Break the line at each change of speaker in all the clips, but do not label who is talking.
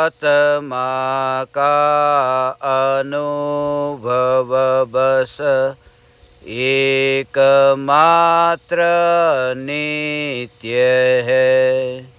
आत्मा का अनुभव बस एकमात्र नित्य है।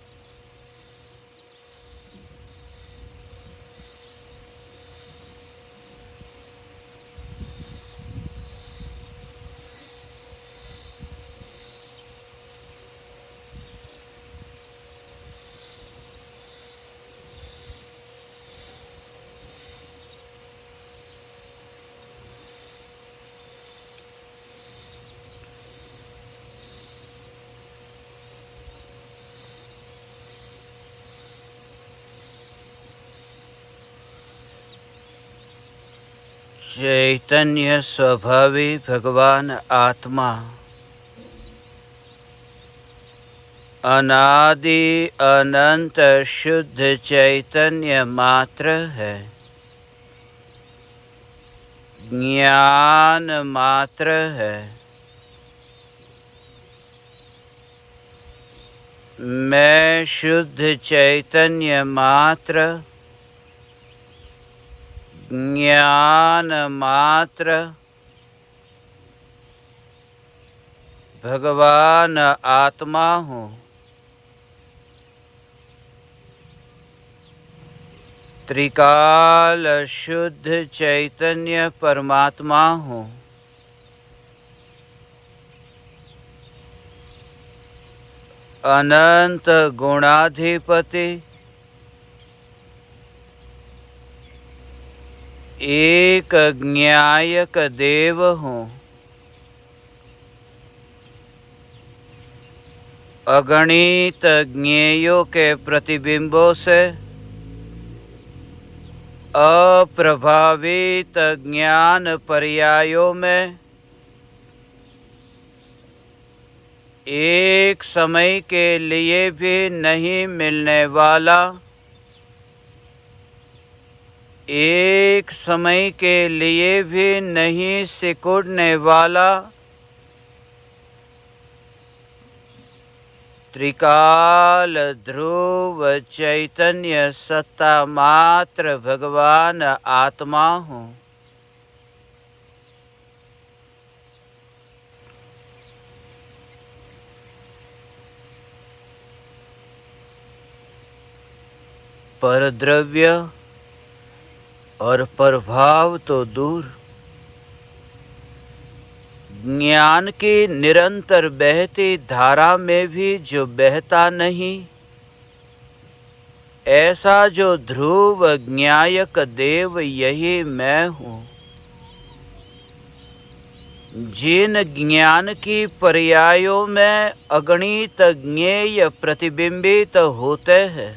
चैतन्य स्वभावी भगवान आत्मा अनादि अनंत शुद्ध चैतन्य मात्र है, ज्ञान मात्र है। मैं शुद्ध चैतन्य मात्र, ज्ञान मात्र, भगवान आत्मा हूँ। त्रिकाल शुद्ध चैतन्य परमात्मा हूँ। अनंत गुणाधिपति, एक ज्ञायक देव हूँ। अगणित ज्ञेयों के प्रतिबिंबों से अप्रभावित ज्ञान पर्यायों में एक समय के लिए भी नहीं मिलने वाला, एक समय के लिए भी नहीं सिकुड़ने वाला त्रिकाल ध्रुव चैतन्य सत्ता मात्र भगवान आत्मा हूँ। परद्रव्य और प्रभाव तो दूर, ज्ञान की निरंतर बहती धारा में भी जो बहता नहीं, ऐसा जो ध्रुव ज्ञायक देव यही मैं हूँ। जिन ज्ञान की पर्यायों में अगणित ज्ञेय प्रतिबिंबित होते हैं,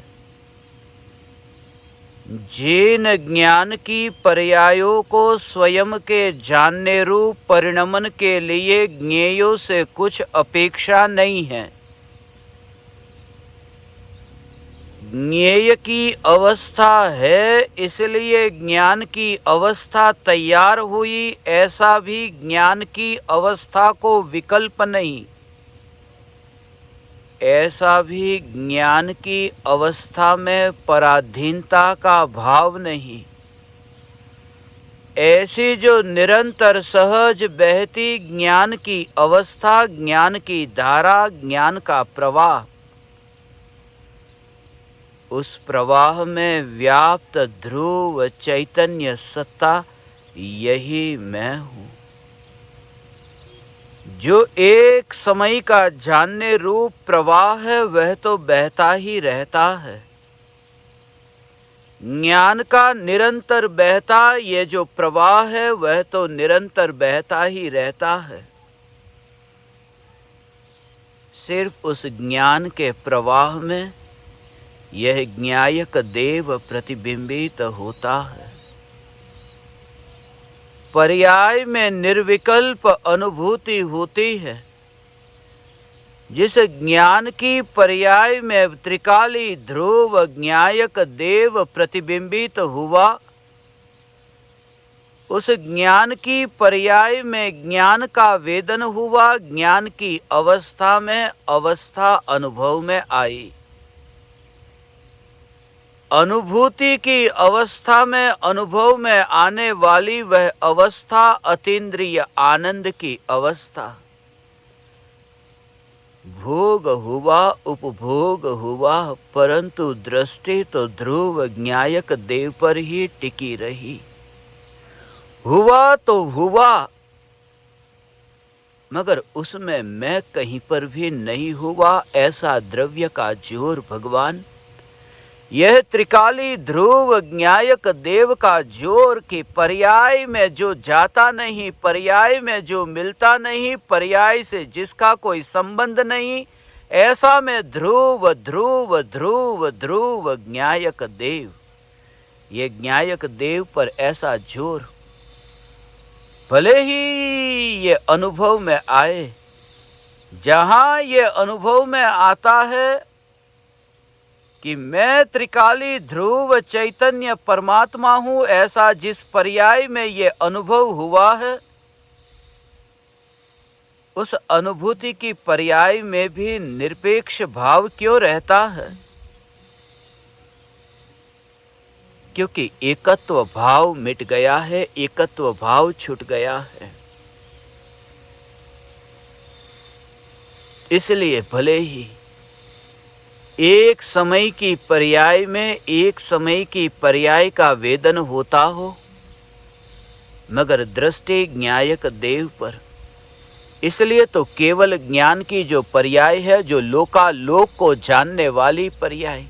जिन ज्ञान की पर्यायों को स्वयं के जानने रूप परिणमन के लिए ज्ञेयों से कुछ अपेक्षा नहीं है, ज्ञेय की अवस्था है इसलिए ज्ञान की अवस्था तैयार हुई, ऐसा भी ज्ञान की अवस्था को विकल्प नहीं, ऐसा भी ज्ञान की अवस्था में पराधीनता का भाव नहीं। ऐसी जो निरंतर सहज बहती ज्ञान की अवस्था, ज्ञान की धारा, ज्ञान का प्रवाह, उस प्रवाह में व्याप्त ध्रुव चैतन्य सत्ता यही मैं हूँ। जो एक समय का जानने रूप प्रवाह है वह तो बहता ही रहता है। ज्ञान का निरंतर बहता ये जो प्रवाह है वह तो निरंतर बहता ही रहता है। सिर्फ उस ज्ञान के प्रवाह में यह ज्ञायक देव प्रतिबिंबित होता है। पर्याय में निर्विकल्प अनुभूति होती है। जिस ज्ञान की पर्याय में त्रिकाली ध्रुव ज्ञायक देव प्रतिबिंबित हुआ, उस ज्ञान की पर्याय में ज्ञान का वेदन हुआ, ज्ञान की अवस्था में अवस्था अनुभव में आई। अनुभूति की अवस्था में अनुभव में आने वाली वह अवस्था अतीन्द्रिय आनंद की अवस्था। भोग हुआ उपभोग हुआ, परंतु दृष्टि तो ध्रुव ज्ञायक देव पर ही टिकी रही। हुआ तो हुआ, मगर उसमें मैं कहीं पर भी नहीं हुआ, ऐसा द्रव्य का जोर भगवान। यह त्रिकाली ध्रुव ज्ञायक देव का जोर कि पर्याय में जो जाता नहीं, पर्याय में जो मिलता नहीं, पर्याय से जिसका कोई संबंध नहीं, ऐसा में ध्रुव ध्रुव ध्रुव ध्रुव ज्ञायक देव। ये ज्ञायक देव पर ऐसा जोर, भले ही ये अनुभव में आए, जहां ये अनुभव में आता है कि मैं त्रिकाली ध्रुव चैतन्य परमात्मा हूं, ऐसा जिस पर्याय में ये अनुभव हुआ है, उस अनुभूति की पर्याय में भी निरपेक्ष भाव क्यों रहता है? क्योंकि एकत्व भाव मिट गया है, एकत्व भाव छूट गया है। इसलिए भले ही एक समय की पर्याय में एक समय की पर्याय का वेदन होता हो, मगर दृष्टि ज्ञायक देव पर। इसलिए तो केवल ज्ञान की जो पर्याय है, जो लोकालोक को जानने वाली पर्याय,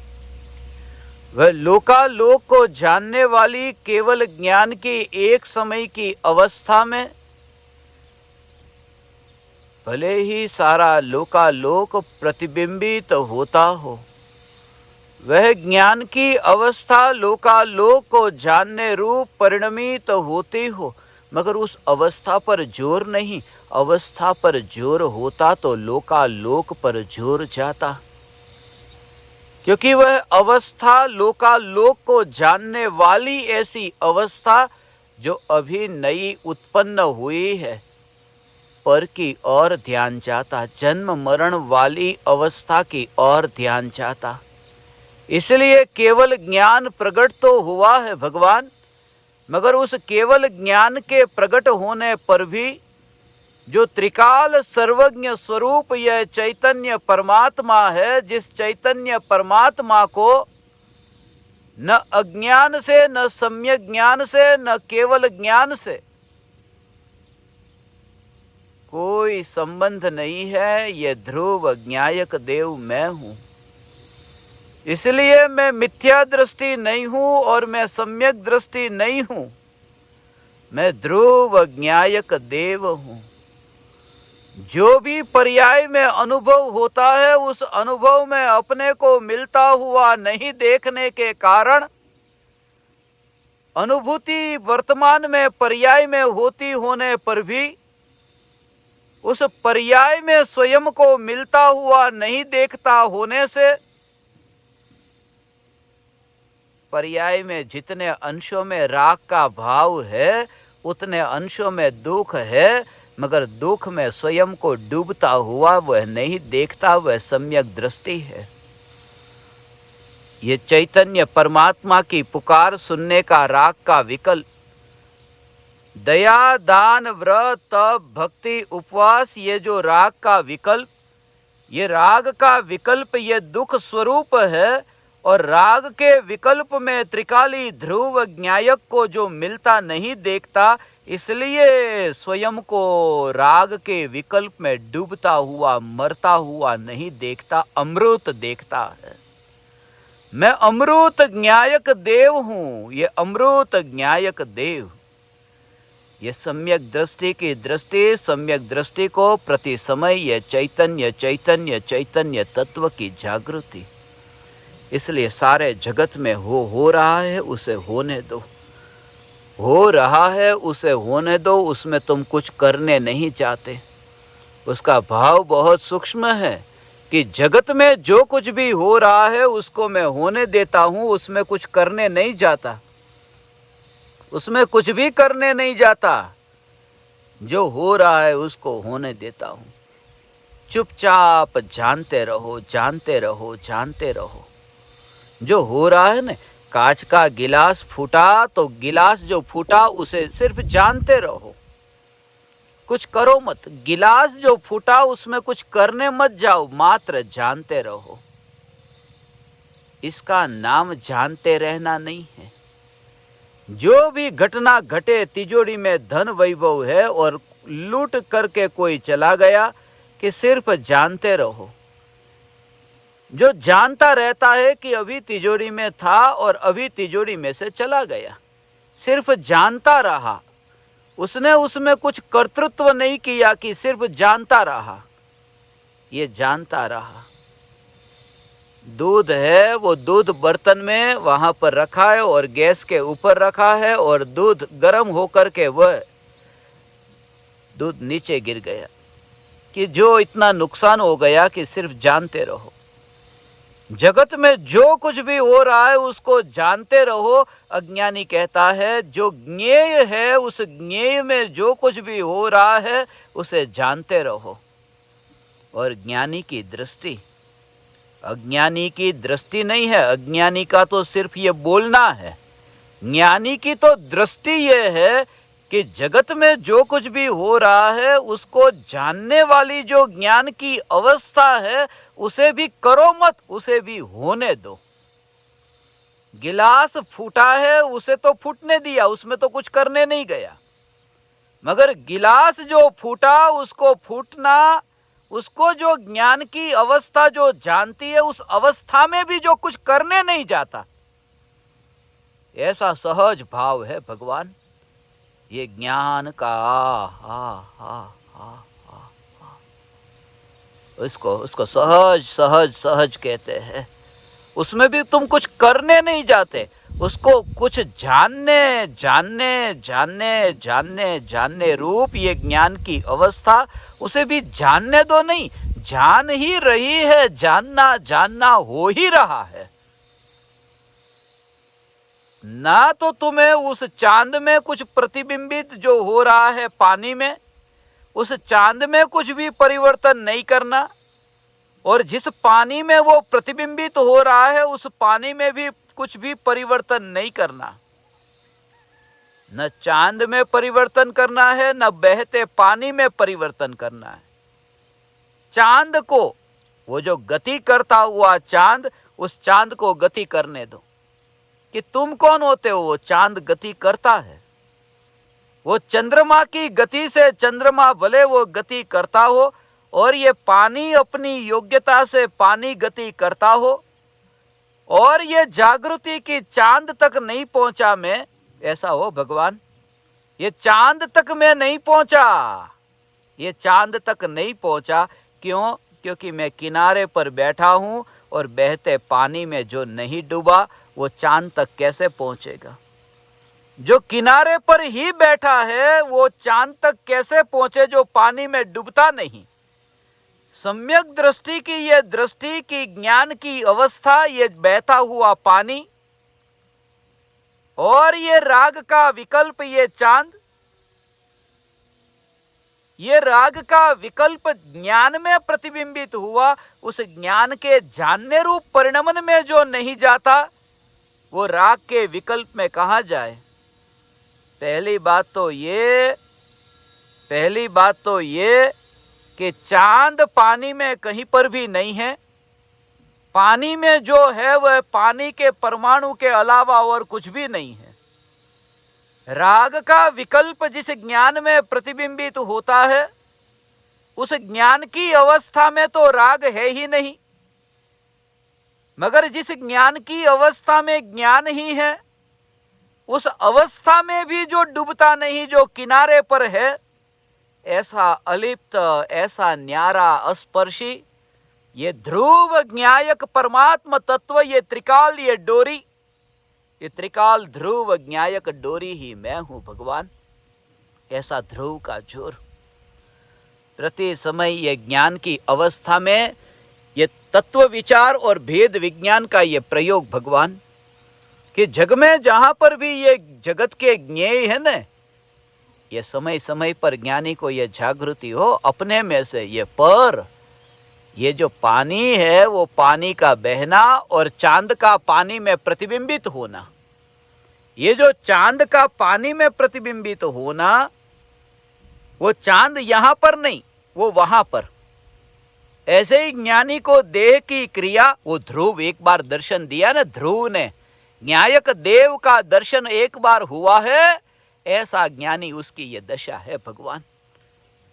वह लोकालोक को जानने वाली केवल ज्ञान की एक समय की अवस्था में, भले ही सारा लोकालोक प्रतिबिंबित होता हो, वह ज्ञान की अवस्था लोकालोक को जानने रूप परिणमित होती हो, मगर उस अवस्था पर जोर नहीं। अवस्था पर जोर होता तो लोकालोक पर जोर जाता, क्योंकि वह अवस्था लोकालोक को जानने वाली ऐसी अवस्था जो अभी नई उत्पन्न हुई है, पर की ओर ध्यान जाता, जन्म मरण वाली अवस्था की ओर ध्यान जाता। इसलिए केवल ज्ञान प्रकट तो हुआ है भगवान, मगर उस केवल ज्ञान के प्रकट होने पर भी जो त्रिकाल सर्वज्ञ स्वरूप यह चैतन्य परमात्मा है, जिस चैतन्य परमात्मा को न अज्ञान से, न सम्यक ज्ञान से, न केवल ज्ञान से कोई संबंध नहीं है, यह ध्रुव ज्ञायक देव मैं हूं। इसलिए मैं मिथ्या दृष्टि नहीं हूं और मैं सम्यक दृष्टि नहीं हूं, मैं ध्रुव ज्ञायक देव हूं। जो भी पर्याय में अनुभव होता है, उस अनुभव में अपने को मिलता हुआ नहीं देखने के कारण अनुभूति वर्तमान में पर्याय में होती होने पर भी उस पर्याय में स्वयं को मिलता हुआ नहीं देखता होने से पर्याय में जितने अंशों में राग का भाव है, उतने अंशों में दुख है, मगर दुख में स्वयं को डूबता हुआ वह नहीं देखता, वह सम्यक दृष्टि है। ये चैतन्य परमात्मा की पुकार सुनने का राग का विकल्प, दया दान व्रत तप भक्ति उपवास, ये जो राग का विकल्प, ये राग का विकल्प ये दुख स्वरूप है। और राग के विकल्प में त्रिकाली ध्रुव ज्ञायक को जो मिलता नहीं देखता, इसलिए स्वयं को राग के विकल्प में डूबता हुआ मरता हुआ नहीं देखता, अमृत देखता है। मैं अमृत ज्ञायक देव हूं, ये अमृत ज्ञायक देव। ये सम्यक दृष्टि की दृष्टि, सम्यक दृष्टि को प्रति समय ये चैतन्य चैतन्य चैतन्य तत्व की जागृति। इसलिए सारे जगत में हो रहा है, उसे होने दो। हो रहा है उसे होने दो, उसमें तुम कुछ करने नहीं चाहते। उसका भाव बहुत सूक्ष्म है कि जगत में जो कुछ भी हो रहा है उसको मैं होने देता हूं, उसमें कुछ करने नहीं जाता, उसमें कुछ भी करने नहीं जाता। जो हो रहा है उसको होने देता हूं। चुपचाप जानते रहो, जानते रहो, जानते रहो। जो हो रहा है ना, कांच का गिलास फूटा तो गिलास जो फूटा उसे सिर्फ जानते रहो, कुछ करो मत। गिलास जो फूटा उसमें कुछ करने मत जाओ, मात्र जानते रहो। इसका नाम जानते रहना नहीं है। जो भी घटना घटे, तिजोरी में धन वैभव है और लूट करके कोई चला गया, कि सिर्फ जानते रहो। जो जानता रहता है कि अभी तिजोरी में था और अभी तिजोरी में से चला गया, सिर्फ जानता रहा, उसने उसमें कुछ कर्तृत्व नहीं किया, कि सिर्फ जानता रहा। ये जानता रहा। दूध है, वो दूध बर्तन में वहां पर रखा है और गैस के ऊपर रखा है, और दूध गर्म होकर के वह दूध नीचे गिर गया, कि जो इतना नुकसान हो गया कि सिर्फ जानते रहो। जगत में जो कुछ भी हो रहा है उसको जानते रहो। अज्ञानी कहता है जो ज्ञेय है उस ज्ञेय में जो कुछ भी हो रहा है उसे जानते रहो। और ज्ञानी की दृष्टि, अज्ञानी की दृष्टि नहीं है। अज्ञानी का तो सिर्फ ये बोलना है। ज्ञानी की तो दृष्टि ये है कि जगत में जो कुछ भी हो रहा है उसको जानने वाली जो ज्ञान की अवस्था है उसे भी करो मत, उसे भी होने दो। गिलास फूटा है, उसे तो फूटने दिया, उसमें तो कुछ करने नहीं गया। मगर गिलास जो फूटा उसको फूटना, उसको जो ज्ञान की अवस्था जो जानती है उस अवस्था में भी जो कुछ करने नहीं जाता, ऐसा सहज भाव है भगवान। ये ज्ञान का उसको सहज सहज सहज कहते हैं। उसमें भी तुम कुछ करने नहीं जाते, उसको कुछ जानने जानने जानने जानने जानने रूप ये ज्ञान की अवस्था, उसे भी जानने दो नहीं, जान ही रही है। जानना जानना हो ही रहा है। ना तो तुम्हें उस चांद में कुछ प्रतिबिंबित जो हो रहा है पानी में, उस चांद में कुछ भी परिवर्तन नहीं करना, और जिस पानी में वो प्रतिबिंबित हो रहा है उस पानी में भी कुछ भी परिवर्तन नहीं करना। न चांद में परिवर्तन करना है, न बहते पानी में परिवर्तन करना है। चांद को, वो जो गति करता हुआ चांद, उस चांद को गति करने दो। कि तुम कौन होते हो? वो चांद गति करता है। वो चंद्रमा की गति से चंद्रमा भले वो गति करता हो, और ये पानी अपनी योग्यता से पानी गति करता हो, और ये जागृति की चांद तक नहीं पहुंचा मैं, ऐसा हो भगवान। ये चांद तक मैं नहीं पहुंचा, ये चांद तक नहीं पहुंचा। क्यों? क्योंकि मैं किनारे पर बैठा हूं, और बहते पानी में जो नहीं डूबा वो चांद तक कैसे पहुंचेगा? जो किनारे पर ही बैठा है वो चांद तक कैसे पहुंचे जो पानी में डूबता नहीं? सम्यक दृष्टि की ये दृष्टि की ज्ञान की अवस्था, ये बहता हुआ पानी, और ये राग का विकल्प ये चांद, ये राग का विकल्प ज्ञान में प्रतिबिंबित हुआ, उस ज्ञान के जानने रूप परिणमन में जो नहीं जाता वो राग के विकल्प में कहाँ जाए? पहली बात तो ये कि चांद पानी में कहीं पर भी नहीं है। पानी में जो है वह पानी के परमाणु के अलावा और कुछ भी नहीं है। राग का विकल्प जिस ज्ञान में प्रतिबिंबित होता है, उस ज्ञान की अवस्था में तो राग है ही नहीं। मगर जिस ज्ञान की अवस्था में ज्ञान ही है, उस अवस्था में भी जो डूबता नहीं, जो किनारे पर है, ऐसा अलिप्त, ऐसा न्यारा अस्पर्शी, ये ध्रुव ज्ञायक परमात्म तत्व, ये त्रिकाल, ये डोरी, ये त्रिकाल ध्रुव ज्ञायक डोरी ही मैं हूं भगवान। ऐसा ध्रुव का जोर प्रति समय ये ज्ञान की अवस्था में, ये तत्व विचार और भेद विज्ञान का ये प्रयोग भगवान, कि जग में जहां पर भी ये जगत के ज्ञेय है न, ये समय समय पर ज्ञानी को ये जागृति हो अपने में से, ये पर, ये जो पानी है वो पानी का बहना और चांद का पानी में प्रतिबिंबित होना, ये जो चांद का पानी में प्रतिबिंबित होना, वो चांद यहां पर नहीं, वो वहां पर। ऐसे ही ज्ञानी को देह की क्रिया, वो ध्रुव एक बार दर्शन दिया ना, ध्रुव ने न्यायक देव का दर्शन एक बार हुआ है, ऐसा ज्ञानी उसकी ये दशा है भगवान।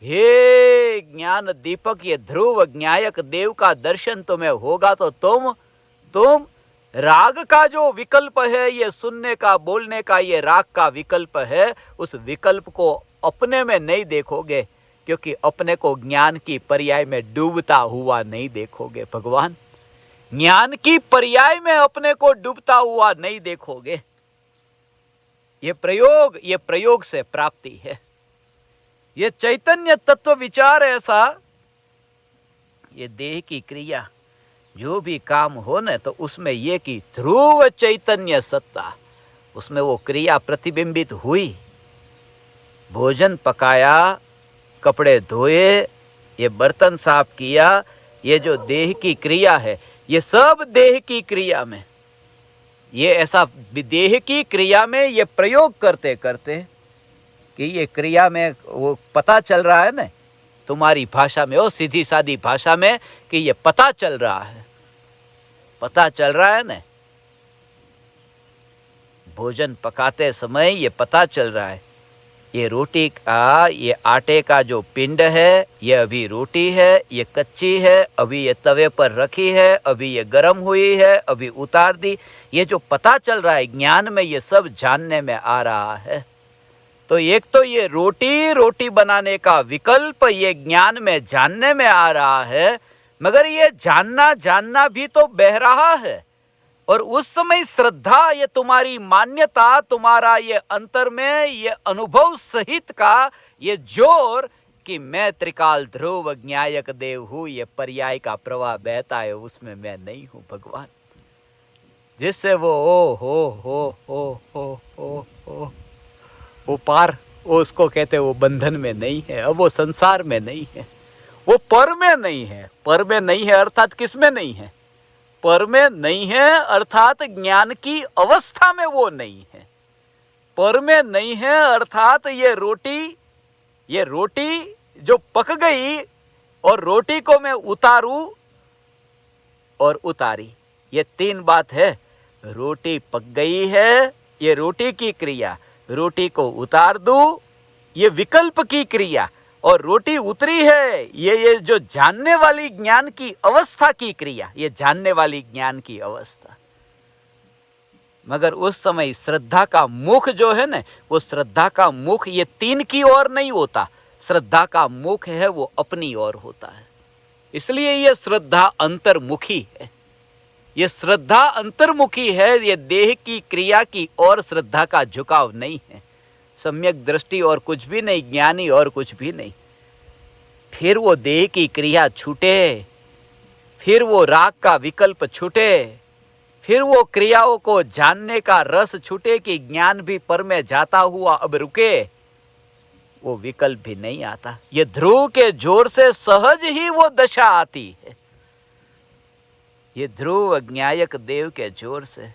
हे ज्ञान दीपक, ये ध्रुव न्यायक देव का दर्शन तुम्हें होगा तो तुम राग का जो विकल्प है, ये सुनने का बोलने का, ये राग का विकल्प है, उस विकल्प को अपने में नहीं देखोगे, क्योंकि अपने को ज्ञान की पर्याय में डूबता हुआ नहीं देखोगे भगवान। ज्ञान की पर्याय में अपने को डूबता हुआ नहीं देखोगे। ये प्रयोग से प्राप्ति है। ये चैतन्य तत्व विचार ऐसा, ये देह की क्रिया जो भी काम हो न, तो उसमें ये कि ध्रुव चैतन्य सत्ता, उसमें वो क्रिया प्रतिबिंबित हुई। भोजन पकाया, कपड़े धोए, ये बर्तन साफ किया, ये जो देह की क्रिया है, ये सब देह की क्रिया में, ये ऐसा देह की क्रिया में ये प्रयोग करते करते कि ये क्रिया में वो पता चल रहा है ना, तुम्हारी भाषा में, वो सीधी सादी भाषा में, कि ये पता चल रहा है, पता चल रहा है ना। भोजन पकाते समय ये पता चल रहा है, ये रोटी का, ये आटे का जो पिंड है, ये अभी रोटी है, ये कच्ची है, अभी ये तवे पर रखी है, अभी ये गर्म हुई है, अभी उतार दी। ये जो पता चल रहा है ज्ञान में, ये सब जानने में आ रहा है। तो एक तो ये रोटी बनाने का विकल्प ये ज्ञान में जानने में आ रहा है, मगर ये जानना भी तो बह रहा है। और उस समय श्रद्धा, ये तुम्हारी मान्यता, तुम्हारा ये अंतर में ये अनुभव सहित का ये जोर कि मैं त्रिकाल ध्रुव न्यायक देव हूं, ये पर्याय का प्रवाह बहता है, उसमें मैं नहीं हूं भगवान। जिससे वो वो पार, वो उसको कहते वो बंधन में नहीं है, अब वो संसार में नहीं है, वो पर में नहीं है। पर में नहीं है अर्थात किस में नहीं है? पर में नहीं है अर्थात ज्ञान की अवस्था में वो नहीं है। पर में नहीं है अर्थात ये रोटी जो पक गई और रोटी को मैं उतारूं और उतारी, ये तीन बात है। रोटी पक गई है, ये रोटी की क्रिया, रोटी को उतार दूं, ये विकल्प की क्रिया, और रोटी उतरी है, ये जो जानने वाली ज्ञान की अवस्था की क्रिया, ये जानने वाली ज्ञान की अवस्था। मगर उस समय श्रद्धा का मुख जो है ना, वो श्रद्धा का मुख ये तीन की ओर नहीं होता, श्रद्धा का मुख है वो अपनी ओर होता है। इसलिए ये श्रद्धा अंतर्मुखी है, ये श्रद्धा अंतर्मुखी है, ये देह की क्रिया की ओर श्रद्धा का झुकाव नहीं है। सम्यक दृष्टि और कुछ भी नहीं, ज्ञानी और कुछ भी नहीं। फिर वो देह की क्रिया छूटे, फिर वो राग का विकल्प छूटे, फिर वो क्रियाओं को जानने का रस छूटे कि ज्ञान भी पर में जाता हुआ अब रुके, वो विकल्प भी नहीं आता। ये ध्रुव के जोर से सहज ही वो दशा आती है, ये ध्रुव न्यायक देव के जोर से।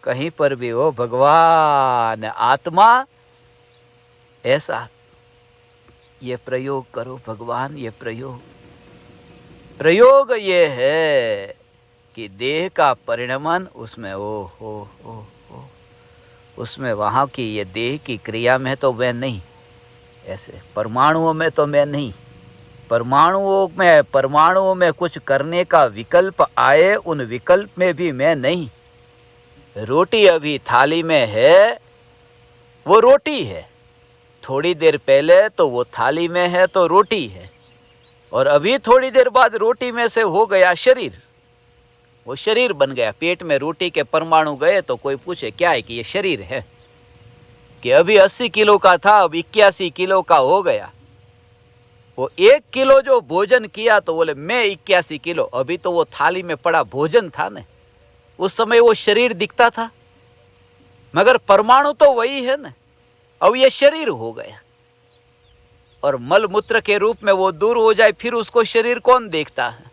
कहीं पर भी हो भगवान आत्मा, ऐसा ये प्रयोग करो भगवान। ये प्रयोग ये है कि देह का परिणमन उसमें हो उसमें, वहाँ की ये देह की क्रिया में तो मैं नहीं, ऐसे परमाणुओं में तो मैं नहीं। परमाणुओं में कुछ करने का विकल्प आए, उन विकल्प में भी मैं नहीं। रोटी अभी थाली में है, वो रोटी है, थोड़ी देर पहले तो वो थाली में है तो रोटी है, और अभी थोड़ी देर बाद रोटी में से हो गया शरीर, वो शरीर बन गया। पेट में रोटी के परमाणु गए तो कोई पूछे क्या है, कि ये शरीर है, कि अभी 80 किलो का था अब 81 किलो का हो गया। वो 1 किलो जो भोजन किया तो बोले मैं 81 किलो, अभी तो वो थाली में पड़ा भोजन था ना, उस समय वो शरीर दिखता था, मगर परमाणु तो वही है ना, अब ये शरीर हो गया। और मल मूत्र के रूप में वो दूर हो जाए, फिर उसको शरीर कौन देखता है?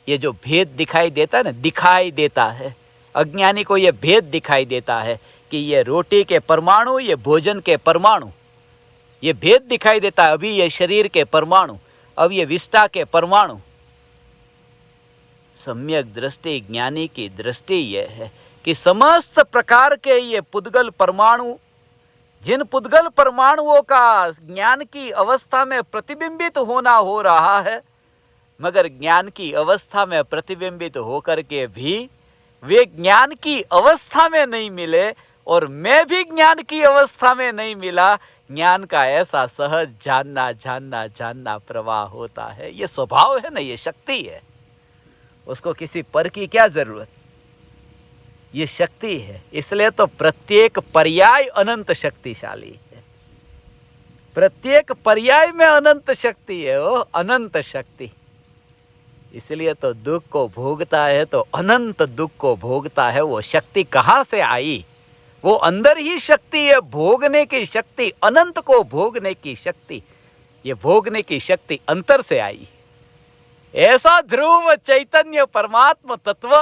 ये जो भेद दिखाई देता है ना, दिखाई देता है, अज्ञानी को ये भेद दिखाई देता है कि ये रोटी के परमाणु, ये भोजन के परमाणु, ये भेद दिखाई देता है। अभी ये शरीर के परमाणु, अब ये विष्ठा के परमाणु। सम्यक दृष्टि, ज्ञानी की दृष्टि यह है कि समस्त प्रकार के ये पुद्गल परमाणु, जिन पुद्गल परमाणुओं का ज्ञान की अवस्था में प्रतिबिंबित होना हो रहा है, मगर ज्ञान की अवस्था में प्रतिबिंबित होकर के भी वे ज्ञान की अवस्था में नहीं मिले, और मैं भी ज्ञान की अवस्था में नहीं मिला। ज्ञान का ऐसा सहज जानना जानना जानना प्रवाह होता है। ये स्वभाव है ना, ये शक्ति है, उसको किसी पर की क्या जरूरत, ये शक्ति है। इसलिए तो प्रत्येक पर्याय अनंत शक्तिशाली है, प्रत्येक पर्याय में अनंत शक्ति है, वो अनंत शक्ति। इसलिए तो दुख को भोगता है तो अनंत दुख को भोगता है। वो शक्ति कहाँ से आई? वो अंदर ही शक्ति है, भोगने की शक्ति, अनंत को भोगने की शक्ति। ये भोगने की शक्ति अंतर से आई। ऐसा ध्रुव चैतन्य परमात्मा तत्व,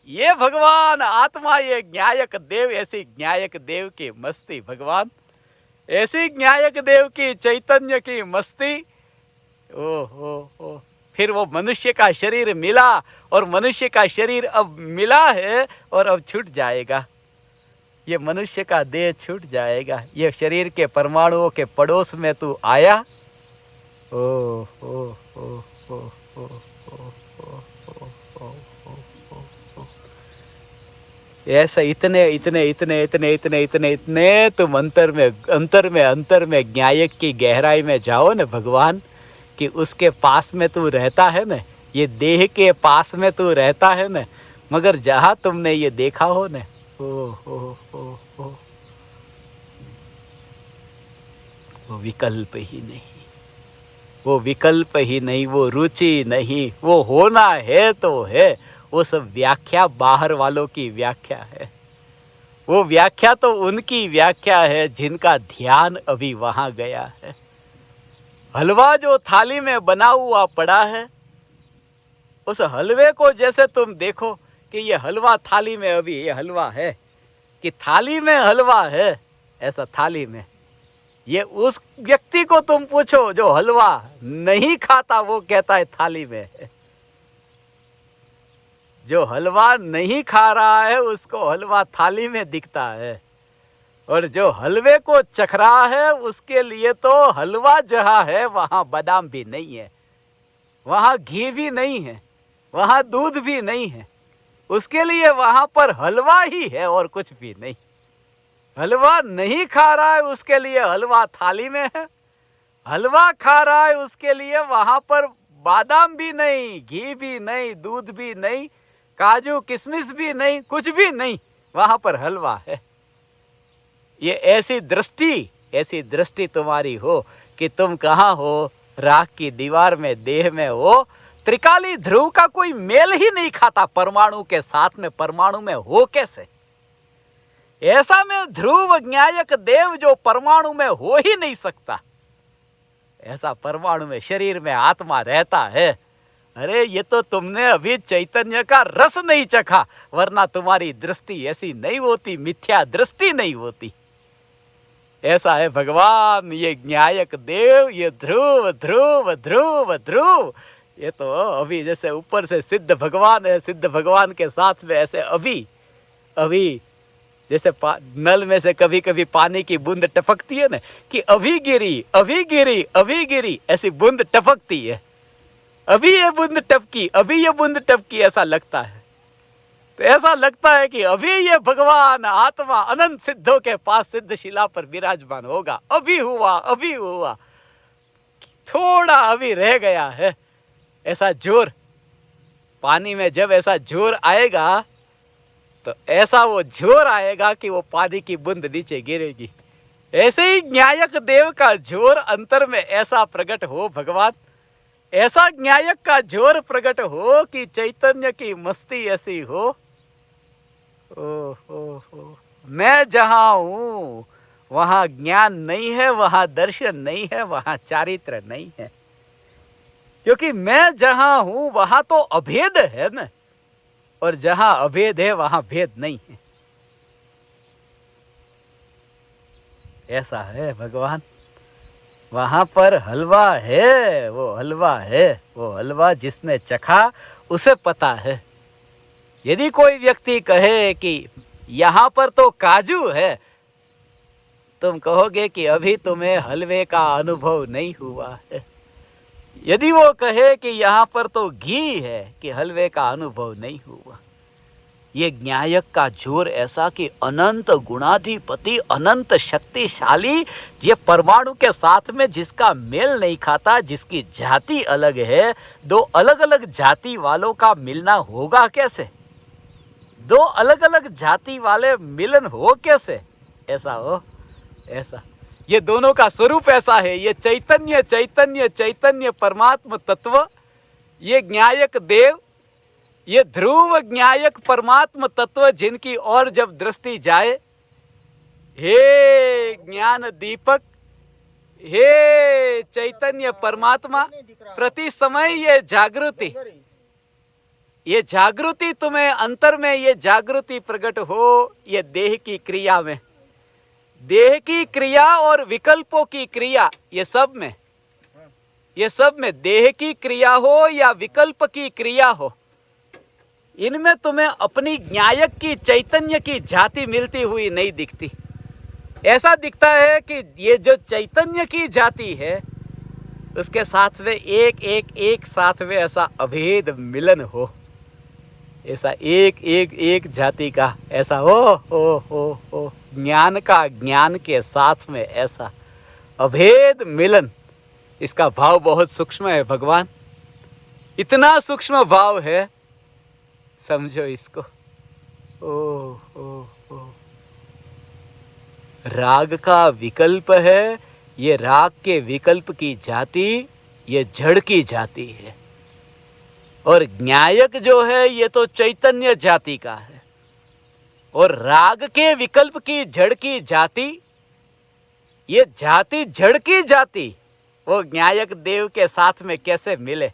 ये भगवान आत्मा, ये ज्ञायक देव, ऐसी ज्ञायक देव की मस्ती भगवान, ऐसी ज्ञायक देव की चैतन्य की मस्ती। ओ फिर वो मनुष्य का शरीर मिला, और मनुष्य का शरीर अब मिला है और अब छूट जाएगा। ये मनुष्य का देह छूट जाएगा। ये शरीर के परमाणुओं के पड़ोस में तू आया। ओ ओ ओ ओ ओ ओ ऐसा इतने इतने इतने इतने इतने इतने इतने तुम अंतर में ज्ञायक की गहराई में जाओ न भगवान, कि उसके पास में तू रहता है न, ये देह के पास में तू रहता है न, मगर जहाँ तुमने ये देखा हो न, वो विकल्प ही नहीं, वो विकल्प ही नहीं, वो रुचि नहीं, वो होना है तो है। वो सब व्याख्या बाहर वालों की व्याख्या है। वो व्याख्या तो उनकी व्याख्या है जिनका ध्यान अभी वहाँ गया है। हलवा जो थाली में बना हुआ पड़ा है, उस हलवे को जैसे तुम देखो कि ये हलवा थाली में, अभी ये हलवा है कि थाली में हलवा है, ऐसा थाली में ये उस व्यक्ति को तुम पूछो जो हलवा नहीं खाता, वो कहता है थाली में है। जो हलवा नहीं खा रहा है उसको हलवा थाली में दिखता है, और जो हलवे को चख रहा है उसके लिए तो हलवा जहाँ है वहाँ बादाम भी नहीं है, वहाँ घी भी नहीं है, वहाँ दूध भी नहीं है, उसके लिए वहाँ पर हलवा ही है और कुछ भी नहीं। हलवा नहीं खा रहा है उसके लिए हलवा थाली में है, हलवा खा रहा है उसके लिए वहाँ पर बादाम भी नहीं, घी भी नहीं, दूध भी नहीं, काजू किशमिश भी नहीं, कुछ भी नहीं, वहाँ पर हलवा है। ये ऐसी दृष्टि तुम्हारी हो कि तुम कहाँ हो, राख की दीवार में, देह में हो। त्रिकाली ध्रुव का कोई मेल ही नहीं खाता परमाणु के साथ में, परमाणु में हो कैसे? ऐसा में ध्रुव ज्ञायक देव जो परमाणु में हो ही नहीं सकता, ऐसा परमाणु में, शरीर में आत्मा रहता है। अरे ये तो तुमने अभी चैतन्य का रस नहीं चखा, वरना तुम्हारी दृष्टि ऐसी नहीं होती, मिथ्या दृष्टि नहीं होती। ऐसा है भगवान, ये ज्ञायक देव, ये ध्रुव ध्रुव ध्रुव ध्रुव। ये तो अभी जैसे ऊपर से सिद्ध भगवान है, सिद्ध भगवान के साथ में ऐसे अभी जैसे नल में से कभी कभी पानी की बूंद टपकती है ना, कि अभी गिरी अभी गिरी अभी गिरी, ऐसी बूंद टपकती है। अभी ये बूंद टपकी, अभी ये बूंद टपकी, ऐसा लगता है। तो ऐसा लगता है कि अभी ये भगवान आत्मा अनंत सिद्धों के पास सिद्ध शिला पर विराजमान होगा। अभी हुआ, थोड़ा अभी रह गया है। ऐसा जोर पानी में जब ऐसा जोर आएगा तो ऐसा वो जोर आएगा कि वो पानी की बूंद नीचे गिरेगी। ऐसे ही न्यायक देव का जोर अंतर में ऐसा प्रकट हो भगवान, ऐसा न्यायक का जोर प्रकट हो कि चैतन्य की मस्ती ऐसी हो। ओ मैं जहाँ हूँ वहां ज्ञान नहीं है, वहां दर्शन नहीं है, वहां चारित्र नहीं है। क्योंकि मैं जहां हूं वहां तो अभेद है ना, और जहां अभेद है वहां भेद नहीं है। ऐसा है भगवान। वहां पर हलवा है, वो हलवा है, वो हलवा जिसने चखा उसे पता है। यदि कोई व्यक्ति कहे कि यहां पर तो काजू है, तुम कहोगे कि अभी तुम्हें हलवे का अनुभव नहीं हुआ है। यदि वो कहे कि यहां पर तो घी है, कि हलवे का अनुभव नहीं हुआ। ये न्यायक का जोर ऐसा कि अनंत गुणाधिपति, अनंत शक्तिशाली, ये परमाणु के साथ में जिसका मेल नहीं खाता, जिसकी जाति अलग है, दो अलग अलग जाति वालों का मिलना होगा कैसे? दो अलग अलग जाति वाले मिलन हो कैसे? ऐसा हो, ऐसा ये दोनों का स्वरूप ऐसा है। ये चैतन्य चैतन्य चैतन्य परमात्म तत्व, ये न्यायक देव, ये ध्रुव न्यायक परमात्म तत्व, जिनकी ओर जब दृष्टि जाए, हे ज्ञान दीपक, हे चैतन्य परमात्मा, प्रति समय ये जागृति तुम्हें अंतर में, ये जागृति प्रकट हो, ये देह की क्रिया में, देह की क्रिया और विकल्पों की क्रिया, ये सब में देह की क्रिया हो या विकल्प की क्रिया हो, इनमें तुम्हें अपनी न्यायक की चैतन्य की जाति मिलती हुई नहीं दिखती। ऐसा दिखता है कि ये जो चैतन्य की जाति है, उसके साथ में एक साथ में ऐसा अभेद मिलन हो, ऐसा एक जाति का ऐसा हो ज्ञान का, ज्ञान के साथ में ऐसा अभेद मिलन। इसका भाव बहुत सूक्ष्म है भगवान, इतना सूक्ष्म भाव है, समझो इसको। ओ राग का विकल्प है, ये राग के विकल्प की जाति, ये जड़ की जाति है। और न्यायक जो है ये तो चैतन्य जाति का है। और राग के विकल्प की जड़ की जाति, ये जाति जड़ की जाति, वो न्यायक देव के साथ में कैसे मिले?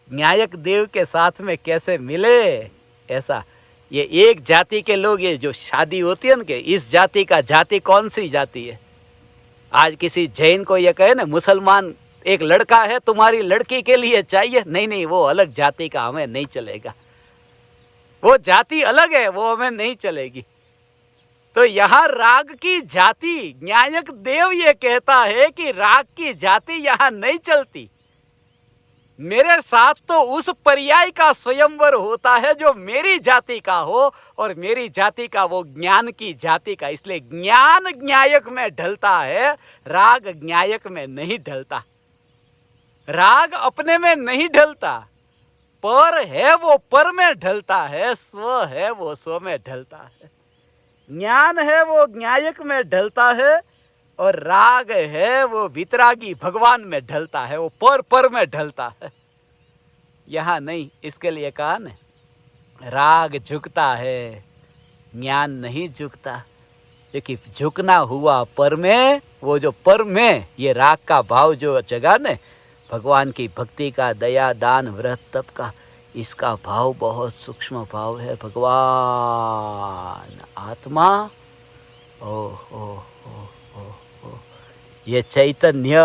न्यायक देव के साथ में कैसे मिले? ऐसा ये एक जाति के लोग, ये जो शादी होती है ना, इस जाति का, जाति कौन सी जाति है? आज किसी जैन को ये कहे ना, मुसलमान एक लड़का है, तुम्हारी लड़की के लिए चाहिए, नहीं, वो अलग जाति का, हमें नहीं चलेगा, वो जाति अलग है, वो हमें नहीं चलेगी। तो यहाँ राग की जाति, न्यायक देव ये कहता है कि राग की जाति यहाँ नहीं चलती। मेरे साथ तो उस पर्याय का स्वयंवर होता है जो मेरी जाति का हो, और मेरी जाति का वो ज्ञान की जाति का। इसलिए ज्ञान न्यायक में ढलता है, राग न्यायक में नहीं ढलता। राग अपने में नहीं ढलता, पर है वो पर में ढलता है, स्व है वो स्व में ढलता है, ज्ञान है वो न्यायक में ढलता है, और राग है वो वितरागी भगवान में ढलता है, वो पर में ढलता है, यहाँ नहीं। इसके लिए कहा न, राग झुकता है, ज्ञान नहीं झुकता, क्योंकि झुकना हुआ पर में, वो जो पर में ये राग का भाव जो जगा न, भगवान की भक्ति का, दया दान व्रत तप का, इसका भाव बहुत सूक्ष्म भाव है। भगवान आत्मा, ओ ये चैतन्य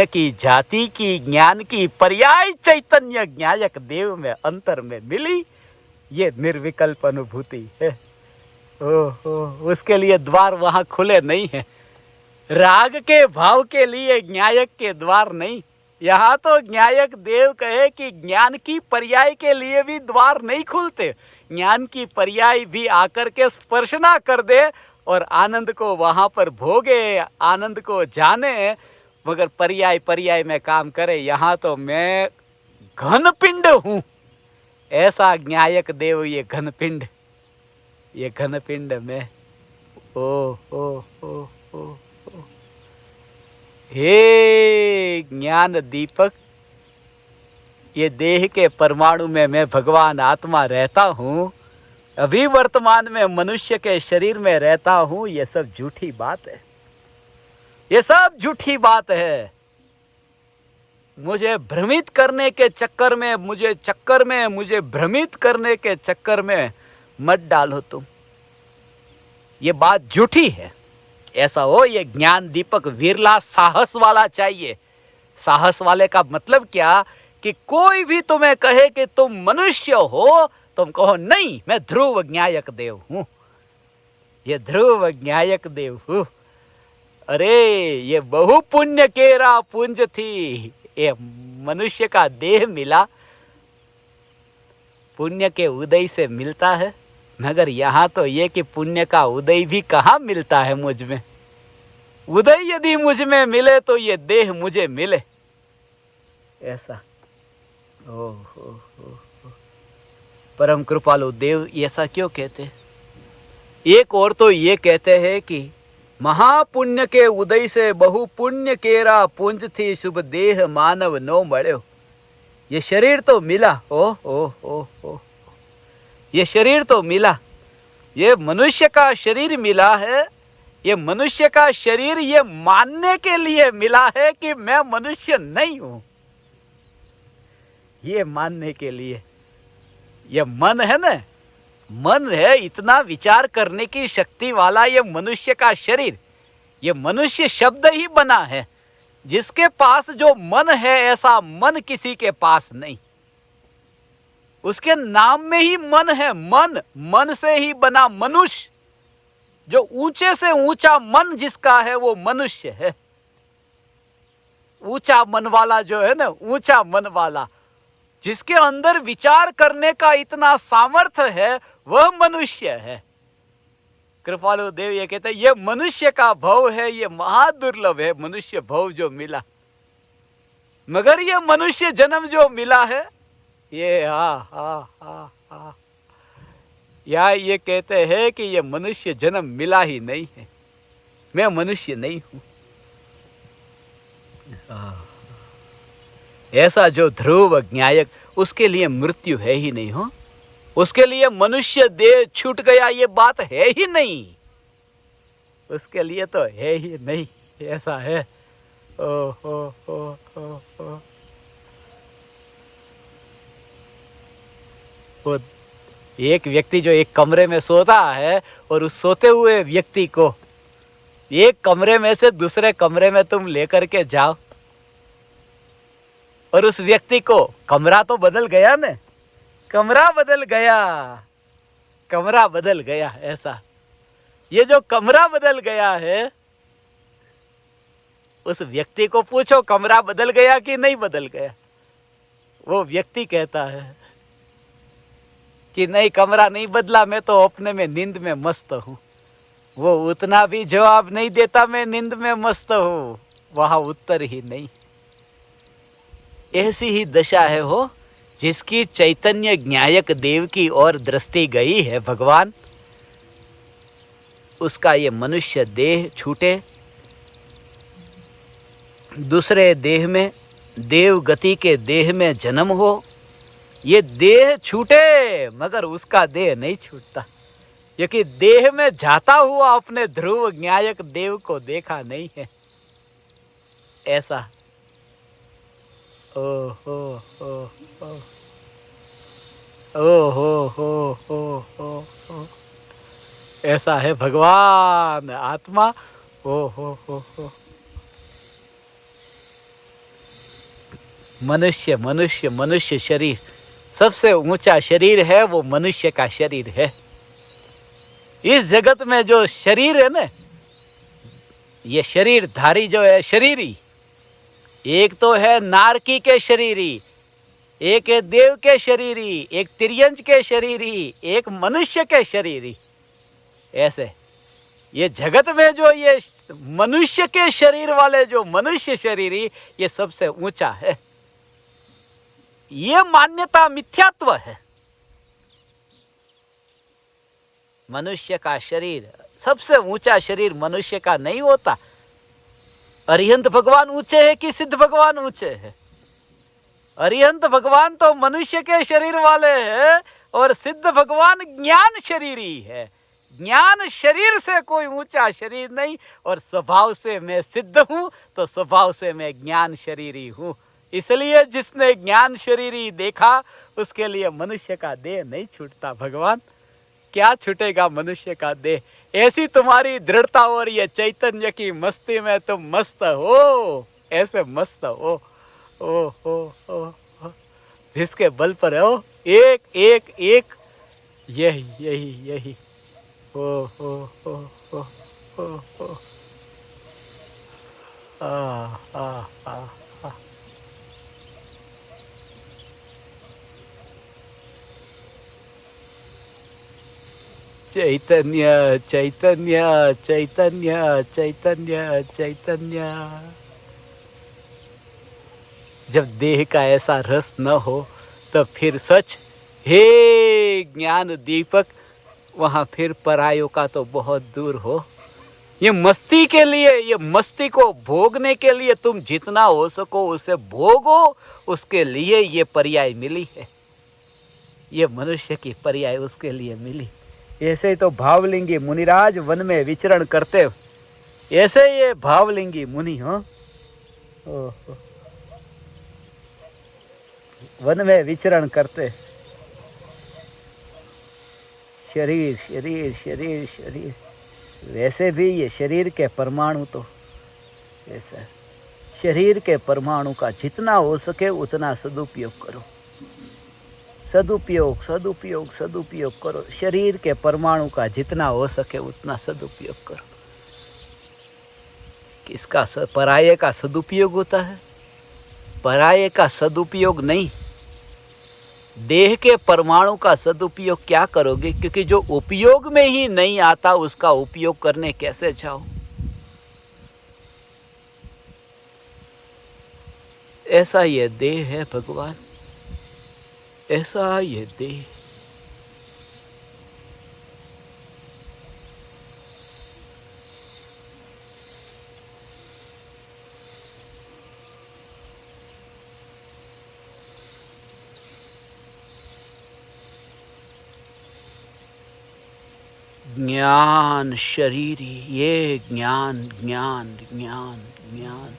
की जाति की, ज्ञान की पर्याय चैतन्य न्यायक देव में अंतर में मिली, ये निर्विकल्प अनुभूति है। उसके लिए द्वार वहां खुले नहीं है। राग के भाव के लिए न्यायक के द्वार नहीं। यहाँ तो न्यायक देव कहे कि ज्ञान की पर्याय के लिए भी द्वार नहीं खुलते। ज्ञान की पर्याय भी आकर के स्पर्श ना कर दे और आनंद को वहाँ पर भोगे, आनंद को जाने, मगर पर्याय में काम करे। यहाँ तो मैं घनपिंड हूँ, ऐसा न्यायक देव ये घनपिंड में। ओ हे ज्ञान दीपक, ये देह के परमाणु में मैं भगवान आत्मा रहता हूँ, अभी वर्तमान में मनुष्य के शरीर में रहता हूं, ये सब झूठी बात है, ये सब झूठी बात है। मुझे भ्रमित करने के चक्कर में, मुझे भ्रमित करने के चक्कर में मत डालो तुम, ये बात झूठी है। ऐसा हो, ये ज्ञान दीपक विरला साहस वाला चाहिए। साहस वाले का मतलब क्या कि कोई भी तुम्हें कहे कि तुम मनुष्य हो, तुम कहो नहीं, मैं ध्रुव ज्ञायक देव हूं, ये ध्रुव ज्ञायक देव हूं। अरे ये बहु पुण्य केरा पुंज थी, ये मनुष्य का देह मिला, पुण्य के उदय से मिलता है, मगर यहाँ तो ये कि पुण्य का उदय भी कहाँ मिलता है मुझ में। उदय यदि मुझ में मिले तो ये देह मुझे मिले, ऐसा। ओ। परम कृपालु देव ऐसा क्यों कहते? एक और तो ये कहते हैं कि महापुण्य के उदय से बहु पुण्य केरा पुंज थी, शुभ देह मानव नो मळ्यो। ये शरीर तो मिला, ओ, ये शरीर तो मिला, ये मनुष्य का शरीर मिला है। ये मनुष्य का शरीर ये मानने के लिए मिला है कि मैं मनुष्य नहीं हूं, ये मानने के लिए। ये मन है ना, मन है इतना विचार करने की शक्ति वाला ये मनुष्य का शरीर, ये मनुष्य शब्द ही बना है। जिसके पास जो मन है, ऐसा मन किसी के पास नहीं। उसके नाम में ही मन है, मन से ही बना मनुष्य। जो ऊंचे से ऊंचा मन जिसका है वो मनुष्य है। ऊंचा मन वाला जो है ना, ऊंचा मन वाला, जिसके अंदर विचार करने का इतना सामर्थ्य है, वह मनुष्य है। कृपालु देव ये कहते हैं ये मनुष्य का भव है, ये महादुर्लभ है मनुष्य भव जो मिला। मगर ये मनुष्य जन्म जो मिला है, ये या ये कहते हैं कि ये मनुष्य जन्म मिला ही नहीं है, मैं मनुष्य नहीं हूं। ऐसा जो ध्रुव ज्ञायक, उसके लिए मृत्यु है ही नहीं हो, उसके लिए मनुष्य देह छूट गया ये बात है ही नहीं, उसके लिए तो है ही नहीं। ऐसा है। ओ। वो एक व्यक्ति जो एक कमरे में सोता है, और उस सोते हुए व्यक्ति को एक कमरे में से दूसरे कमरे में तुम लेकर के जाओ, और उस व्यक्ति को, कमरा तो बदल गया ना, कमरा बदल गया। ऐसा ये जो कमरा बदल गया है, उस व्यक्ति को पूछो कमरा बदल गया कि नहीं बदल गया। वो व्यक्ति कहता है कि नहीं, कमरा नहीं बदला, मैं तो अपने में नींद में मस्त हूं। वो उतना भी जवाब नहीं देता, मैं नींद में मस्त हूं, वहां उत्तर ही नहीं। ऐसी ही दशा है हो, जिसकी चैतन्य ज्ञायक देव की ओर दृष्टि गई है भगवान, उसका ये मनुष्य देह छूटे, दूसरे देह में, देव गति के देह में जन्म हो, ये देह छूटे, मगर उसका देह नहीं छूटता, क्योंकि देह में जाता हुआ अपने ध्रुव ज्ञायक देव को देखा नहीं है। ऐसा। ओ हो। ऐसा है भगवान आत्मा। हो। मनुष्य शरीर सबसे ऊंचा शरीर है, वो मनुष्य का शरीर है। इस जगत में जो शरीर है ना, ये शरीरधारी जो है शरीरी, एक तो है नारकी के शरीरी, एक है देव के शरीरी, एक तिर्यंज के शरीरी, एक मनुष्य के शरीरी। ऐसे ये जगत में जो ये मनुष्य के शरीर वाले जो मनुष्य शरीरी, ये सबसे ऊंचा है। ये मान्यता मिथ्यात्व है। मनुष्य का शरीर, सबसे ऊंचा शरीर मनुष्य का नहीं होता। अरिहंत भगवान ऊंचे हैं कि सिद्ध भगवान ऊंचे हैं? अरिहंत भगवान तो मनुष्य के शरीर वाले हैं, और सिद्ध भगवान ज्ञान शरीरी है। ज्ञान शरीर से कोई ऊंचा शरीर नहीं, और स्वभाव से मैं सिद्ध हूं तो स्वभाव से मैं ज्ञान शरीरी हूं। इसलिए जिसने ज्ञान शरीरी देखा उसके लिए मनुष्य का देह नहीं छूटता। भगवान, क्या छूटेगा मनुष्य का देह? ऐसी तुम्हारी दृढ़ता और ये चैतन्य की मस्ती में तुम मस्त हो, ऐसे मस्त हो। ओ जिसके बल पर हो एक एक एक, यही यही यही। ओ ओ ओ ओ ओ ओ आ आ आ आ। चैतन्य चैतन्य चैतन्य चैतन्य चैतन्य। जब देह का ऐसा रस न हो तो फिर सच, हे ज्ञान दीपक, वहाँ फिर परायों का तो बहुत दूर हो। ये मस्ती के लिए, ये मस्ती को भोगने के लिए तुम जितना हो सको उसे भोगो, उसके लिए ये पर्याय मिली है। ये मनुष्य की पर्याय उसके लिए मिली। ऐसे ही तो भावलिंगी मुनिराज वन में विचरण करते, ऐसे ये भावलिंगी मुनि हो वन में विचरण करते। शरीर शरीर शरीर शरीर, वैसे भी ये शरीर के परमाणु तो ऐसा, शरीर के परमाणु का जितना हो सके उतना सदुपयोग करो। सदुपयोग सदुपयोग सदुपयोग करो। शरीर के परमाणु का जितना हो सके उतना सदुपयोग करो। किसका पराये का सदुपयोग होता है? पराये का सदुपयोग नहीं, देह के परमाणु का सदुपयोग क्या करोगे? क्योंकि जो उपयोग में ही नहीं आता उसका उपयोग करने कैसे जाओ? ऐसा ये देह है भगवान, ऐसा ये देह। ज्ञान शरीरी, ये ज्ञान ज्ञान ज्ञान ज्ञान।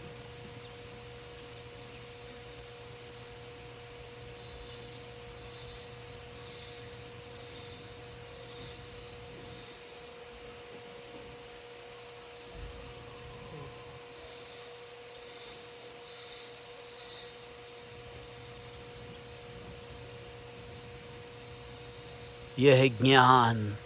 यह ज्ञान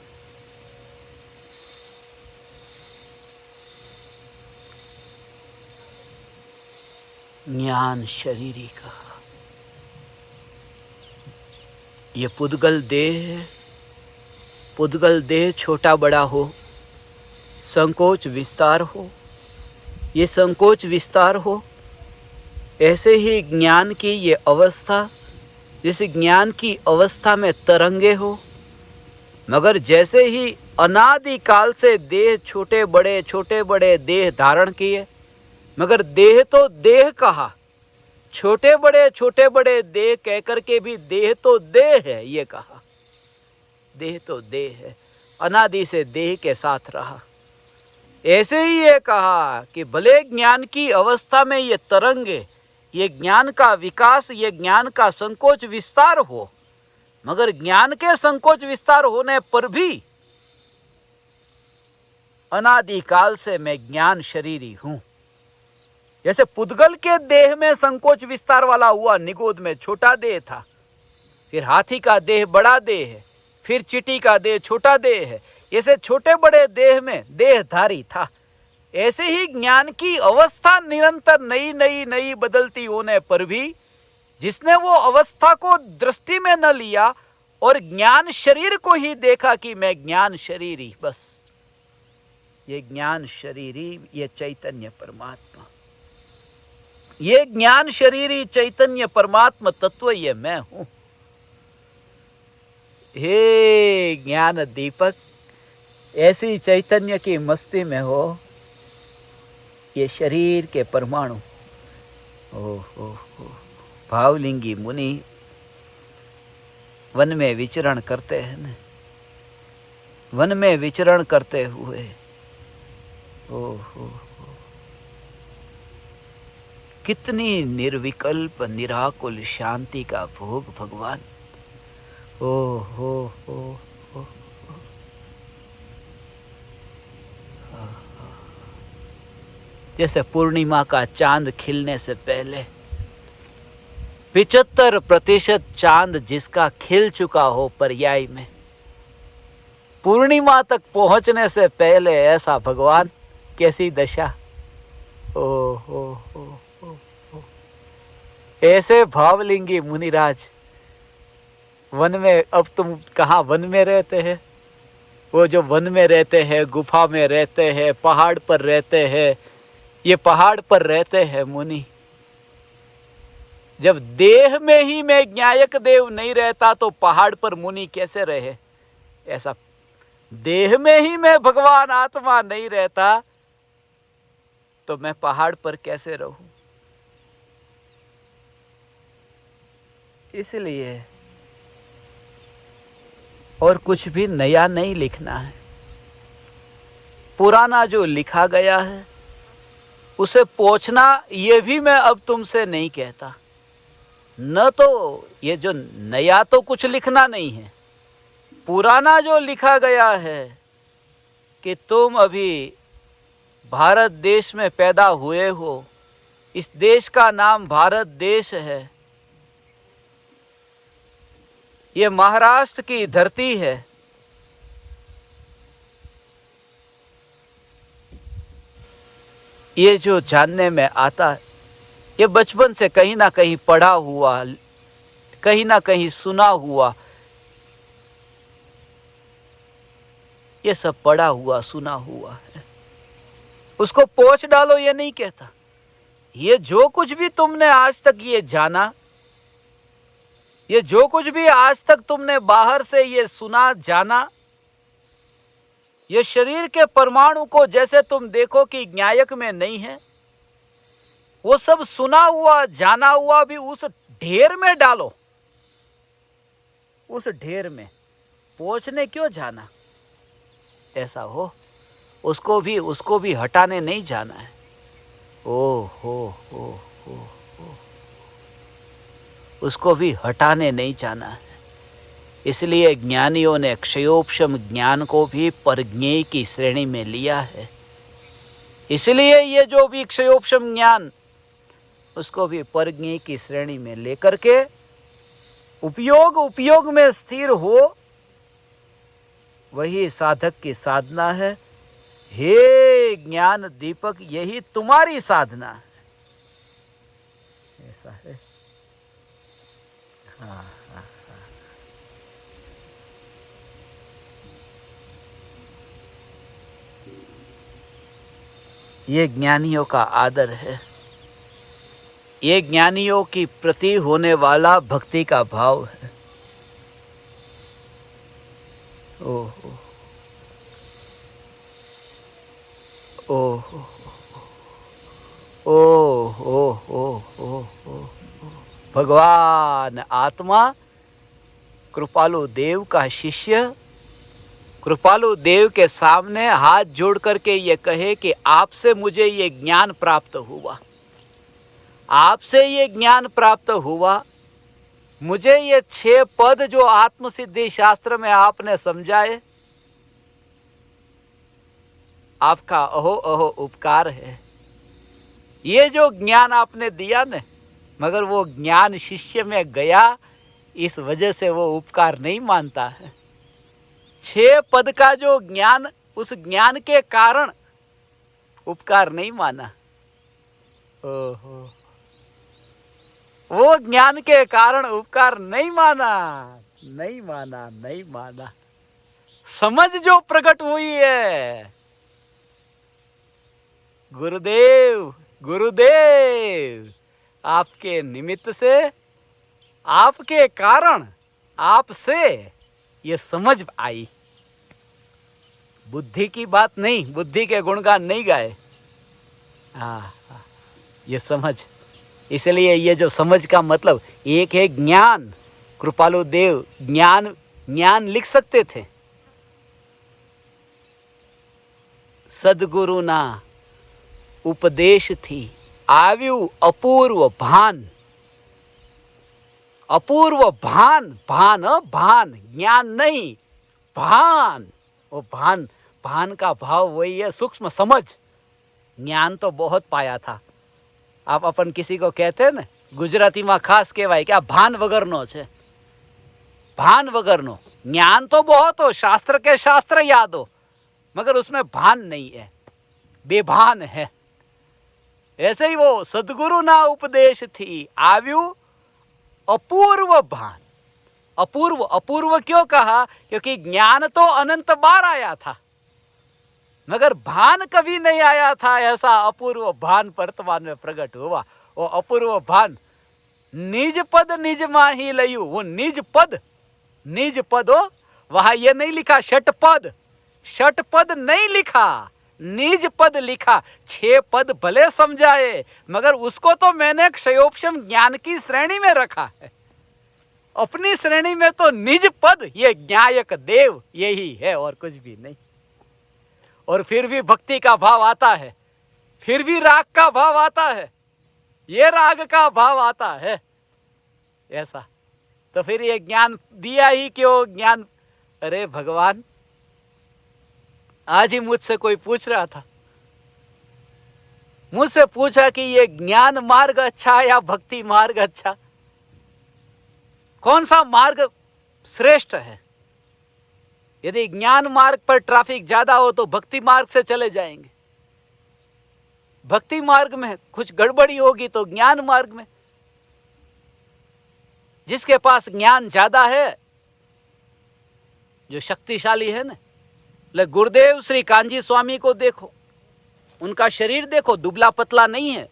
ज्ञान शरीरी का। ये पुद्गल देह, पुद्गल देह छोटा बड़ा हो, संकोच विस्तार हो, ये संकोच विस्तार हो, ऐसे ही ज्ञान की ये अवस्था, जैसे ज्ञान की अवस्था में तरंगे हो। मगर जैसे ही अनादिकाल से देह छोटे बड़े देह धारण किए, मगर देह तो देह कहा, छोटे बड़े देह कह करके भी देह तो देह है ये कहा। देह तो देह है, अनादि से देह के साथ रहा। ऐसे ही ये कहा कि भले ज्ञान की अवस्था में ये तरंगे, ये ज्ञान का विकास, ये ज्ञान का संकोच विस्तार हो, मगर ज्ञान के संकोच विस्तार होने पर भी अनादिकाल से मैं ज्ञान शरीरी हूं। जैसे पुद्गल के देह में संकोच विस्तार वाला हुआ, निगोद में छोटा देह था, फिर हाथी का देह बड़ा देह है, फिर चींटी का देह छोटा देह है, ऐसे छोटे बड़े देह में देहधारी था। ऐसे ही ज्ञान की अवस्था निरंतर नई नई नई बदलती होने पर भी जिसने वो अवस्था को दृष्टि में न लिया और ज्ञान शरीर को ही देखा कि मैं ज्ञान शरीरी, बस ये ज्ञान शरीरी, ये चैतन्य परमात्मा, ये ज्ञान शरीरी चैतन्य परमात्मा तत्व ये मैं हूं। हे ज्ञान दीपक, ऐसी चैतन्य की मस्ती में हो, ये शरीर के परमाणु। ओ भावलिंगी मुनि, वन में विचरण करते हैं न, वन में विचरण करते हुए हो कितनी निर्विकल्प निराकुल शांति का भोग भगवान। हो जैसे पूर्णिमा का चांद खिलने से पहले 75% चांद जिसका खिल चुका हो पर्याय में, पूर्णिमा तक पहुंचने से पहले ऐसा भगवान कैसी दशा। ओ ऐसे भावलिंगी मुनिराज वन में। अब तुम कहाँ वन में रहते हैं? वो जो वन में रहते हैं, गुफा में रहते हैं, पहाड़ पर रहते हैं, ये पहाड़ पर रहते हैं मुनि। जब देह में ही मैं ज्ञायक देव नहीं रहता तो पहाड़ पर मुनि कैसे रहे? ऐसा देह में ही मैं भगवान आत्मा नहीं रहता तो मैं पहाड़ पर कैसे रहूं? इसलिए और कुछ भी नया नहीं लिखना है। पुराना जो लिखा गया है उसे पोंछना, ये भी मैं अब तुमसे नहीं कहता। न तो ये जो नया तो कुछ लिखना नहीं है, पुराना जो लिखा गया है कि तुम अभी भारत देश में पैदा हुए हो, इस देश का नाम भारत देश है, ये महाराष्ट्र की धरती है। ये जो जानने में आता है, ये बचपन से कहीं ना कहीं पढ़ा हुआ, कहीं ना कहीं सुना हुआ, ये सब पढ़ा हुआ सुना हुआ है। उसको पोंछ डालो ये नहीं कहता। ये जो कुछ भी तुमने आज तक ये जाना, ये जो कुछ भी आज तक तुमने बाहर से ये सुना जाना, ये शरीर के परमाणु को जैसे तुम देखो कि ज्ञायक में नहीं है, वो सब सुना हुआ जाना हुआ भी उस ढेर में डालो। उस ढेर में पोंछने क्यों जाना? ऐसा हो उसको भी हटाने नहीं जाना है। हो उसको भी हटाने नहीं जाना है। इसलिए ज्ञानियों ने क्षयोपशम ज्ञान को भी परज्ञेय की श्रेणी में लिया है। इसलिए ये जो भी क्षयोपशम ज्ञान, उसको भी परज्ञेय की श्रेणी में लेकर के उपयोग में स्थिर हो, वही साधक की साधना है। हे ज्ञान दीपक, यही तुम्हारी साधना है। ऐसा है। हाँ। ये ज्ञानियों का आदर है। ये ज्ञानियों की प्रति होने वाला भक्ति का भाव है। ओहो ओहो ओहो भगवान आत्मा कृपालु देव का शिष्य कृपालु देव के सामने हाथ जोड़ करके ये कहे कि आपसे मुझे ये ज्ञान प्राप्त हुआ, आपसे ये ज्ञान प्राप्त हुआ। मुझे ये 6 पद जो आत्मसिद्धि शास्त्र में आपने समझाए, आपका अहो अहो उपकार है। ये जो ज्ञान आपने दिया न, मगर वो ज्ञान शिष्य में गया, इस वजह से वो उपकार नहीं मानता है। 6 पद का जो ज्ञान, उस ज्ञान के कारण उपकार नहीं माना। ओहो, वो ज्ञान के कारण उपकार नहीं माना, नहीं माना, नहीं माना। समझ जो प्रकट हुई है, गुरुदेव गुरुदेव आपके निमित्त से, आपके कारण, आपसे ये समझ आई। बुद्धि की बात नहीं, बुद्धि के गुणगान नहीं गाए। हाँ, ये समझ। इसलिए ये जो समझ का मतलब, एक है ज्ञान, कृपालु देव ज्ञान ज्ञान लिख सकते थे। સદગુરુના ઉપદેશથી આવ્યું અપૂર્વ ભાન, અપૂર્વ ભાન, ભાન ભાન, જ્ઞાન नहीं, भान। वो भान, भान का भाव वही है, सूक्ष्म समझ। ज्ञान तो बहुत पाया था। आप अपन किसी को कहते हैं ना, गुजराती में खास कहवाय कि आ भान वगरनो छे, भान वगरनो। ज्ञान तो बहुत हो, शास्त्र के शास्त्र याद हो, मगर उसमें भान नहीं है, बेभान है। ऐसे ही वो सदगुरु ना उपदेश थी आव्यू अपूर्व भान। अपूर्व, अपूर्व क्यों कहा? क्योंकि ज्ञान तो अनंत बार आया था, मगर भान कभी नहीं आया था। ऐसा अपूर्व भान वर्तमान में प्रकट हुआ। वो अपूर्व भान निज पद निज माही लयू। वो निज पद, निज पद हो, वहां ये नहीं लिखा षटपद, षटपद नहीं लिखा, निज पद लिखा। 6 पद भले समझाए, मगर उसको तो मैंने क्षयोपशम ज्ञान की श्रेणी में रखा है। अपनी श्रेणी में तो निज पद, ये ज्ञायक देव यही है और कुछ भी नहीं। और फिर भी भक्ति का भाव आता है, फिर भी राग का भाव आता है, ये राग का भाव आता है। ऐसा तो फिर ये ज्ञान दिया ही क्यों? ज्ञान, अरे भगवान, आज ही मुझसे कोई पूछ रहा था, मुझसे पूछा कि ये ज्ञान मार्ग अच्छा या भक्ति मार्ग अच्छा, कौन सा मार्ग श्रेष्ठ है? यदि ज्ञान मार्ग पर ट्रैफिक ज्यादा हो तो भक्ति मार्ग से चले जाएंगे, भक्ति मार्ग में कुछ गड़बड़ी होगी तो ज्ञान मार्ग में। जिसके पास ज्ञान ज्यादा है, जो शक्तिशाली है ना, ले गुरुदेव श्री कांजी स्वामी को देखो, उनका शरीर देखो, दुबला पतला नहीं है,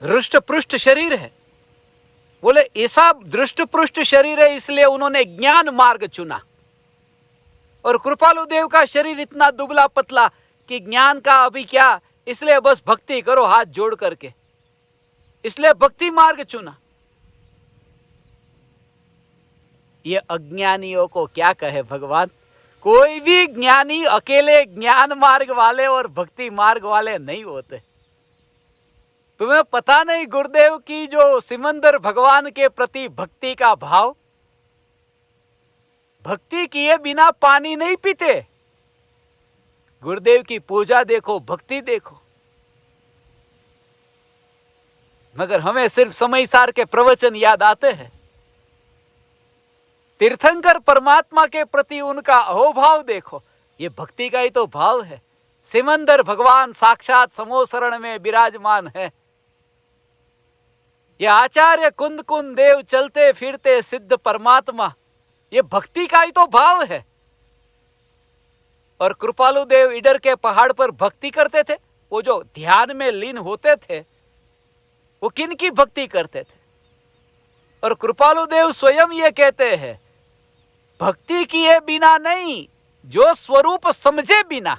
रुष्ट पृष्ठ शरीर है। बोले ऐसा दृष्ट पृष्ठ शरीर है, इसलिए उन्होंने ज्ञान मार्ग चुना। और कृपालु देव का शरीर इतना दुबला पतला कि ज्ञान का अभी क्या, इसलिए बस भक्ति करो हाथ जोड़ करके, इसलिए भक्ति मार्ग चुना। ये अज्ञानियों को क्या कहे भगवान? कोई भी ज्ञानी अकेले ज्ञान मार्ग वाले और भक्ति मार्ग वाले नहीं होते। तुम्हें पता नहीं गुरुदेव की जो सिमंदर भगवान के प्रति भक्ति का भाव, भक्ति किए बिना पानी नहीं पीते। गुरुदेव की पूजा देखो, भक्ति देखो, मगर हमें सिर्फ समय सार के प्रवचन याद आते हैं। तीर्थंकर परमात्मा के प्रति उनका अहोभाव देखो, ये भक्ति का ही तो भाव है। सिमंदर भगवान साक्षात समोसरण में विराजमान है। ये आचार्य कुंद कुंद देव चलते फिरते सिद्ध परमात्मा, ये भक्ति का ही तो भाव है। और कृपालु देव इडर के पहाड़ पर भक्ति करते थे। वो जो ध्यान में लीन होते थे, वो किन की भक्ति करते थे? और कृपालु देव स्वयं ये कहते हैं, भक्ति किए बिना नहीं, जो स्वरूप समझे बिना,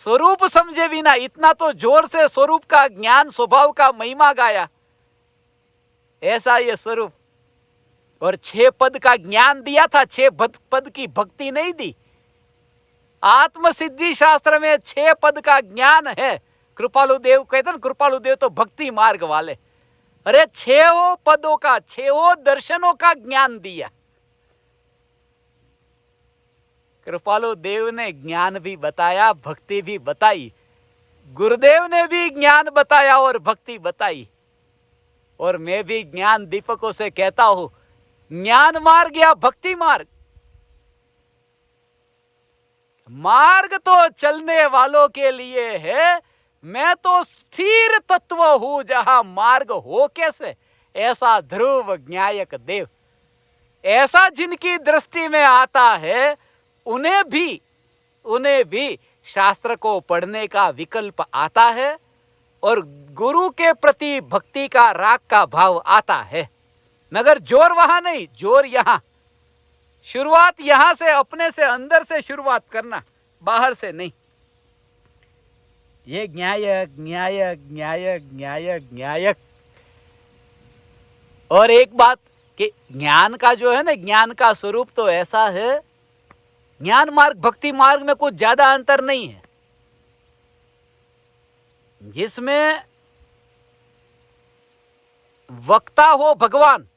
स्वरूप समझे बिना। इतना तो जोर से स्वरूप का ज्ञान, स्वभाव का महिमा गाया, ऐसा ये स्वरूप। और 6 पद का ज्ञान दिया था, 6 पद की भक्ति नहीं दी। आत्म सिद्धि शास्त्र में 6 पद का ज्ञान है। कृपालु देव कहते हैं, कृपालु देव तो भक्ति मार्ग वाले। अरे 6 पदों का, 6 दर्शनों का ज्ञान दिया। कृपालु देव ने ज्ञान भी बताया, भक्ति भी बताई। गुरुदेव ने भी ज्ञान बताया और भक्ति बताई। और मैं भी ज्ञान दीपकों से कहता हूं, ज्ञान मार्ग या भक्ति मार्ग, मार्ग तो चलने वालों के लिए है। मैं तो स्थिर तत्व हूं जहां मार्ग हो कैसे, ऐसा ध्रुव ज्ञायक देव, ऐसा जिनकी दृष्टि में आता है, उन्हें भी शास्त्र को पढ़ने का विकल्प आता है और गुरु के प्रति भक्ति का राग का भाव आता है। मगर जोर वहां नहीं, जोर यहां। शुरुआत यहां से, अपने से, अंदर से शुरुआत करना, बाहर से नहीं। ये न्यायक न्यायक न्यायक न्यायक न्यायक, और एक बात कि ज्ञान का जो है ना, ज्ञान का स्वरूप तो ऐसा है, ज्ञान मार्ग भक्ति मार्ग में कुछ ज्यादा अंतर नहीं है, जिसमें वक्ता हो भगवान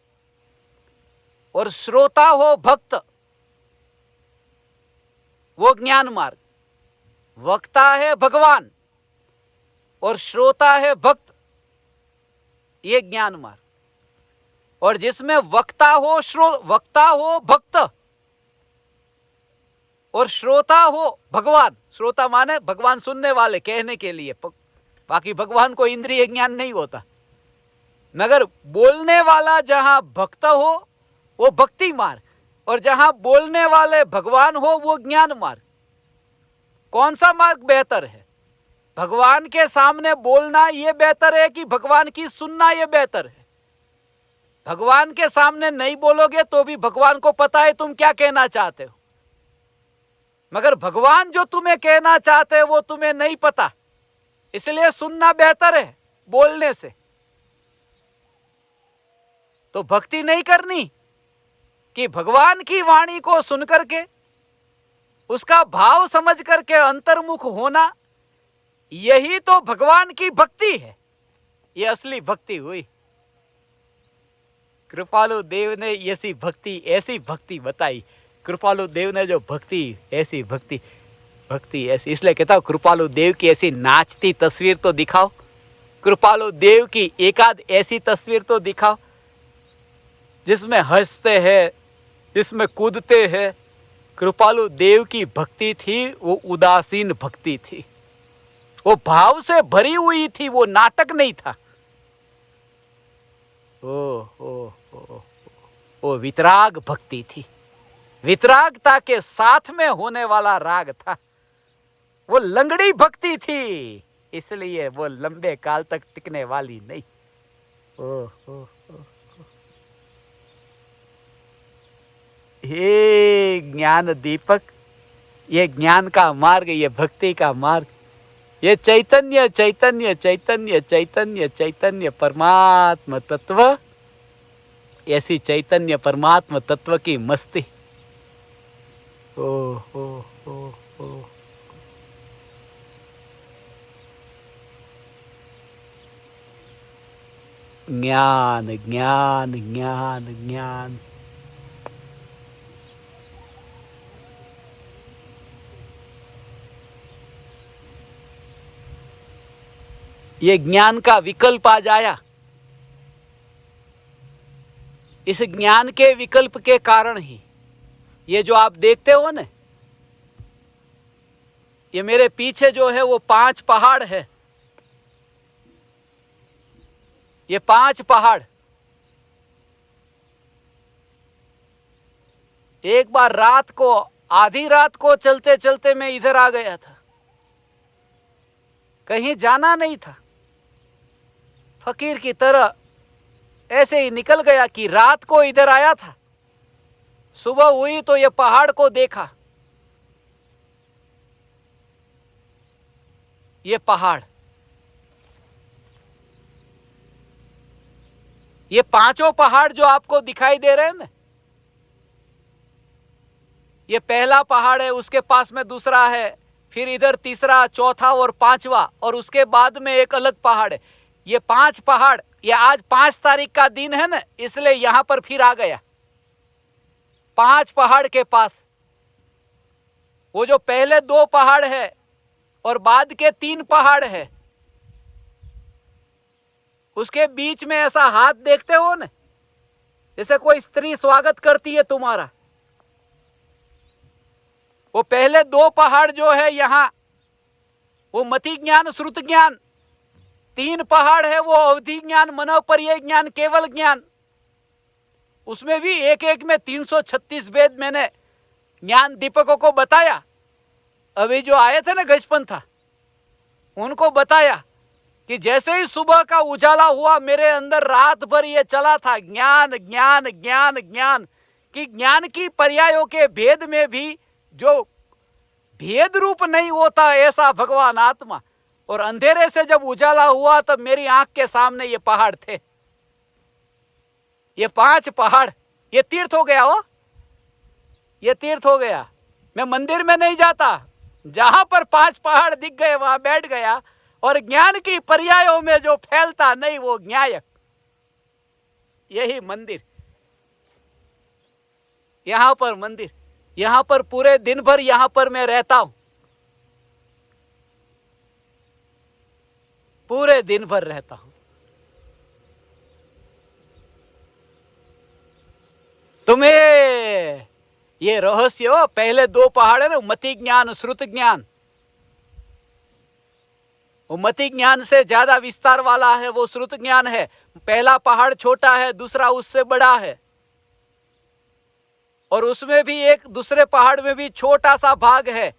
और श्रोता हो भक्त, वो ज्ञान मार्ग। वक्ता है भगवान और श्रोता है भक्त, ये ज्ञान मार्ग। और जिसमें वक्ता हो भक्त और श्रोता हो भगवान, श्रोता माने भगवान सुनने वाले, कहने के लिए, बाकी भगवान को इंद्रिय ज्ञान नहीं होता, मगर बोलने वाला जहां भक्त हो वो भक्ति मार्ग, और जहां बोलने वाले भगवान हो वो ज्ञान मार्ग। कौन सा मार्ग बेहतर है? भगवान के सामने बोलना ये बेहतर है कि भगवान की सुनना ये बेहतर है? भगवान के सामने नहीं बोलोगे तो भी भगवान को पता है तुम क्या कहना चाहते हो, मगर भगवान जो तुम्हें कहना चाहते हैं वो तुम्हें नहीं पता, इसलिए सुनना बेहतर है बोलने से। तो भक्ति नहीं करनी कि भगवान की वाणी को सुन करके उसका भाव समझ करके अंतर्मुख होना, यही तो भगवान की भक्ति है, ये असली भक्ति हुई। कृपालु देव ने ऐसी भक्ति बताई। कृपालु देव ने जो भक्ति ऐसी इसलिए कहता हूं, कृपालु देव की ऐसी नाचती तस्वीर तो दिखाओ, कृपालु देव की एकाध ऐसी तस्वीर तो दिखाओ जिसमें हंसते हैं, जिसमें कूदते हैं। कृपालु देव की भक्ति थी वो उदासीन भक्ति थी, वो भाव से भरी हुई थी, वो नाटक नहीं था। वो वितराग भक्ति थी, वितरागता के साथ में होने वाला राग था, वो लंगड़ी भक्ति थी, इसलिए वो लंबे काल तक टिकने वाली नहीं। हे ज्ञान दीपक, ये ज्ञान का मार्ग, ये भक्ति का मार्ग, ये चैतन्य चैतन्य चैतन्य चैतन्य चैतन्य परमात्मा तत्व, ऐसी चैतन्य परमात्मा तत्व की मस्ती। ओ ज्ञान ज्ञान ज्ञान ज्ञान। ये ज्ञान का विकल्प आ जाया, इस ज्ञान के विकल्प के कारण ही ये जो आप देखते हो ना, ये मेरे पीछे जो है वो 5 पहाड़ है। ये 5 पहाड़, एक बार रात को, आधी रात को चलते चलते मैं इधर आ गया था, कहीं जाना नहीं था, फकीर की तरह ऐसे ही निकल गया कि रात को इधर आया था, सुबह हुई तो ये पहाड़ को देखा। ये पहाड़, ये 5 पहाड़ जो आपको दिखाई दे रहे हैं ना, ये पहला पहाड़ है, उसके पास में दूसरा है, फिर इधर तीसरा, चौथा और 5वां, और उसके बाद में एक अलग पहाड़ है। ये 5 पहाड़, ये आज 5 तारीख का दिन है ना, इसलिए यहां पर फिर आ गया। 5 पहाड़ के पास वो जो पहले 2 पहाड़ है और बाद के 3 पहाड़ है, उसके बीच में ऐसा हाथ देखते हो ना, जैसे कोई स्त्री स्वागत करती है तुम्हारा। वो पहले 2 पहाड़ जो है यहां, वो मति ज्ञान श्रुत ज्ञान। 3 पहाड़ है वो अवधि ज्ञान, मनोपर्य ज्ञान, केवल ज्ञान। उसमें भी एक एक में 336 वेद मैंने ज्ञान दीपकों को बताया। अभी जो आए थे ना गजपंथा, उनको बताया कि जैसे ही सुबह का उजाला हुआ, मेरे अंदर रात भर ये चला था ज्ञान ज्ञान ज्ञान ज्ञान, कि ज्ञान की पर्यायों के भेद में भी जो भेद रूप नहीं होता ऐसा भगवान आत्मा। और अंधेरे से जब उजाला हुआ तब मेरी आंख के सामने ये पहाड़ थे। ये 5 पहाड़, ये तीर्थ हो गया हो, ये तीर्थ हो गया। मैं मंदिर में नहीं जाता, जहां पर 5 पहाड़ दिख गए वहां बैठ गया, और ज्ञान की पर्यायों में जो फैलता नहीं वो न्यायक, यही मंदिर। यहां पर मंदिर, यहां पर पूरे दिन भर यहां पर मैं रहता हूं, पूरे दिन भर रहता हूं। तुम्हें ये रहस्य हो, पहले 2 पहाड़ है ना, मति ज्ञान श्रुत ज्ञान, वो मति ज्ञान से ज्यादा विस्तार वाला है, वो श्रुत ज्ञान है। पहला पहाड़ छोटा है, दूसरा उससे बड़ा है, और उसमें भी एक दूसरे पहाड़ में भी छोटा सा भाग है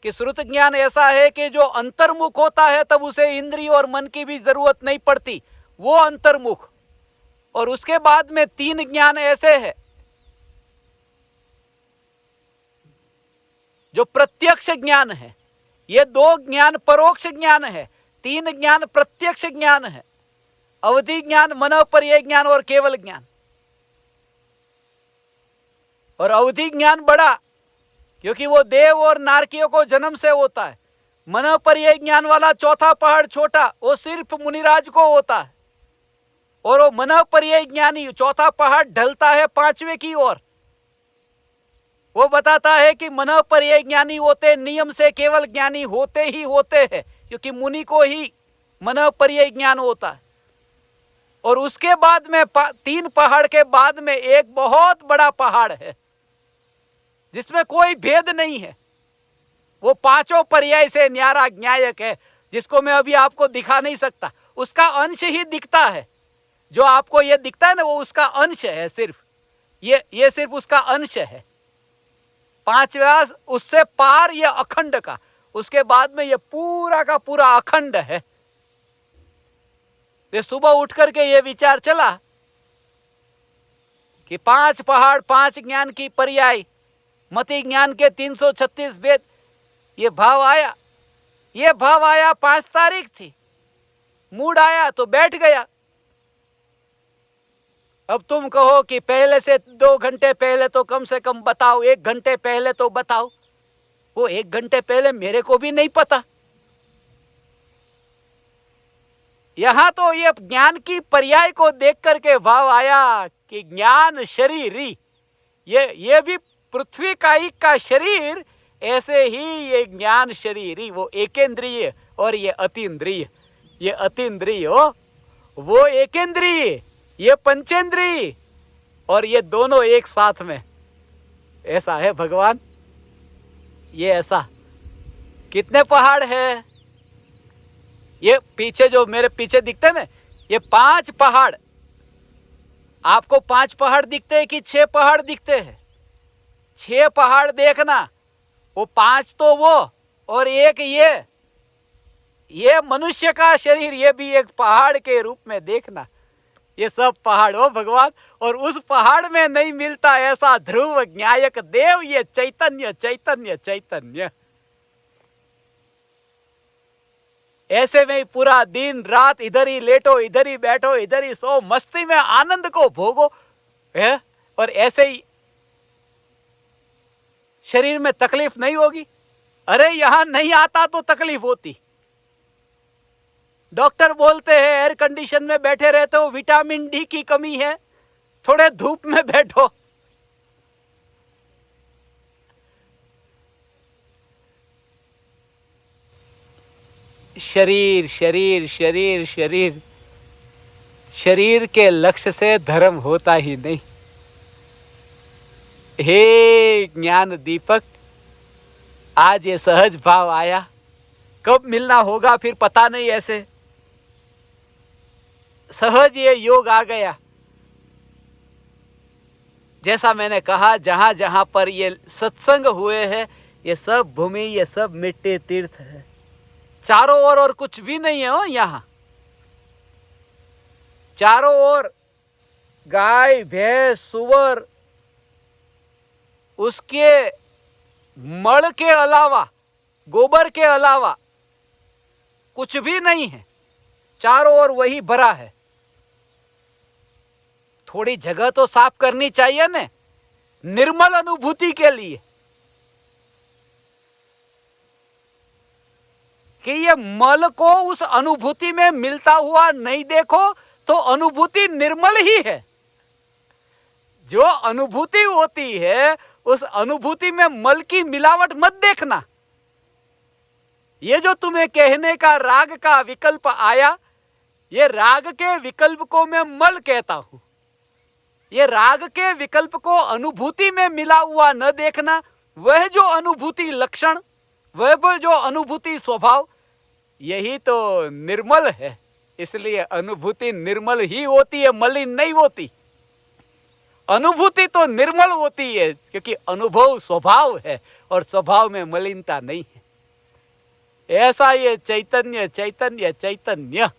कि श्रुत ज्ञान ऐसा है कि जो अंतर्मुख होता है तब उसे इंद्रिय और मन की भी जरूरत नहीं पड़ती, वो अंतर्मुख। और उसके बाद में 3 ज्ञान ऐसे है जो प्रत्यक्ष ज्ञान है, ये 2 ज्ञान परोक्ष ज्ञान है, 3 ज्ञान प्रत्यक्ष ज्ञान है, अवधि ज्ञान, मनोपर्यय ज्ञान और केवल ज्ञान। और अवधि ज्ञान बड़ा, क्योंकि वो देव और नारकियों को जन्म से होता है। मनोपर्यय ज्ञान वाला चौथा पहाड़ छोटा, वो सिर्फ मुनिराज को होता है, और वो मनोपर्यय ज्ञानी चौथा पहाड़ ढलता है 5वें की ओर। वो बताता है कि मनोपर्यय ज्ञानी होते नियम से केवल ज्ञानी होते ही होते हैं, क्योंकि मुनि को ही मनोपर्यय ज्ञान होता है। और उसके बाद में 3 पहाड़ के बाद में एक बहुत बड़ा पहाड़ है जिसमें कोई भेद नहीं है, वो 5 पर्याय से न्यारा न्यायक है, जिसको मैं अभी आपको दिखा नहीं सकता। उसका अंश ही दिखता है, जो आपको ये दिखता है ना, वो उसका अंश है सिर्फ, ये सिर्फ उसका अंश है। 5वां उससे पार ये अखंड का, उसके बाद में ये पूरा का पूरा अखंड है। ये सुबह उठ करके ये विचार चला कि 5 पहाड़, 5 ज्ञान की पर्याय, मति ज्ञान के 336 वेद, ये भाव आया। ये भाव आया 5 तारीख थी, मूड आया तो बैठ गया। अब तुम कहो कि पहले से 2 घंटे पहले तो कम से कम बताओ, 1 घंटे पहले तो बताओ। वो 1 घंटे पहले मेरे को भी नहीं पता। यहां तो ये ज्ञान की पर्याय को देख करके भाव आया कि ज्ञान शरीरी, ये भी पृथ्वी का शरीर, ऐसे ही ये ज्ञान शरीरी, वो एकेंद्रिय और ये अतीन्द्रिय। ये अतीन्द्रिय हो, वो एकेंद्रिय, ये पंचेंद्रिय, और ये दोनों एक साथ में। ऐसा है भगवान, ये ऐसा। कितने पहाड़ है ये पीछे, जो मेरे पीछे दिखते हैं ना, ये 5 पहाड़। आपको 5 पहाड़ दिखते हैं कि 6 पहाड़ दिखते हैं? 6 पहाड़ देखना, वो 5 तो वो, और एक ये मनुष्य का शरीर, ये भी एक पहाड़ के रूप में देखना। ये सब पहाड़ हो भगवान, और उस पहाड़ में नहीं मिलता ऐसा ध्रुव न्यायक देव, ये चैतन्य चैतन्य चैतन्य। ऐसे में ही पूरा दिन रात इधर ही लेटो, इधर ही बैठो, इधर ही सो, मस्ती में आनंद को भोगो है, और ऐसे ही शरीर में तकलीफ नहीं होगी। अरे यहां नहीं आता तो तकलीफ होती। डॉक्टर बोलते हैं एयर कंडीशन में बैठे रहते हो, विटामिन डी की कमी है, थोड़े धूप में बैठो। शरीर शरीर शरीर शरीर, शरीर के लक्ष्य से धर्म होता ही नहीं। हे ज्ञान दीपक, आज ये सहज भाव आया, कब मिलना होगा फिर पता नहीं। ऐसे सहज ये योग आ गया। जैसा मैंने कहा, जहां जहां पर ये सत्संग हुए हैं, ये सब भूमि, ये सब मिट्टी तीर्थ है। चारों ओर और कुछ भी नहीं है हो यहाँ। चारों ओर गाय भैंस सुअर, उसके मल के अलावा, गोबर के अलावा कुछ भी नहीं है। चारों ओर वही भरा है। थोड़ी जगह तो साफ करनी चाहिए न, निर्मल अनुभूति के लिए। कि ये मल को उस अनुभूति में मिलता हुआ नहीं देखो तो अनुभूति निर्मल ही है। जो अनुभूति होती है उस अनुभूति में मल की मिलावट मत देखना। ये जो तुम्हें कहने का राग का विकल्प आया, ये राग के विकल्प को मैं मल कहता हूं। ये राग के विकल्प को अनुभूति में मिला हुआ न देखना। वह जो अनुभूति लक्षण, वह जो अनुभूति स्वभाव, यही तो निर्मल है। इसलिए अनुभूति निर्मल ही होती है, मलिन नहीं होती। अनुभूति तो निर्मल होती है क्योंकि अनुभव स्वभाव है और स्वभाव में मलिनता नहीं है। ऐसा ये चैतन्य चैतन्य चैतन्य,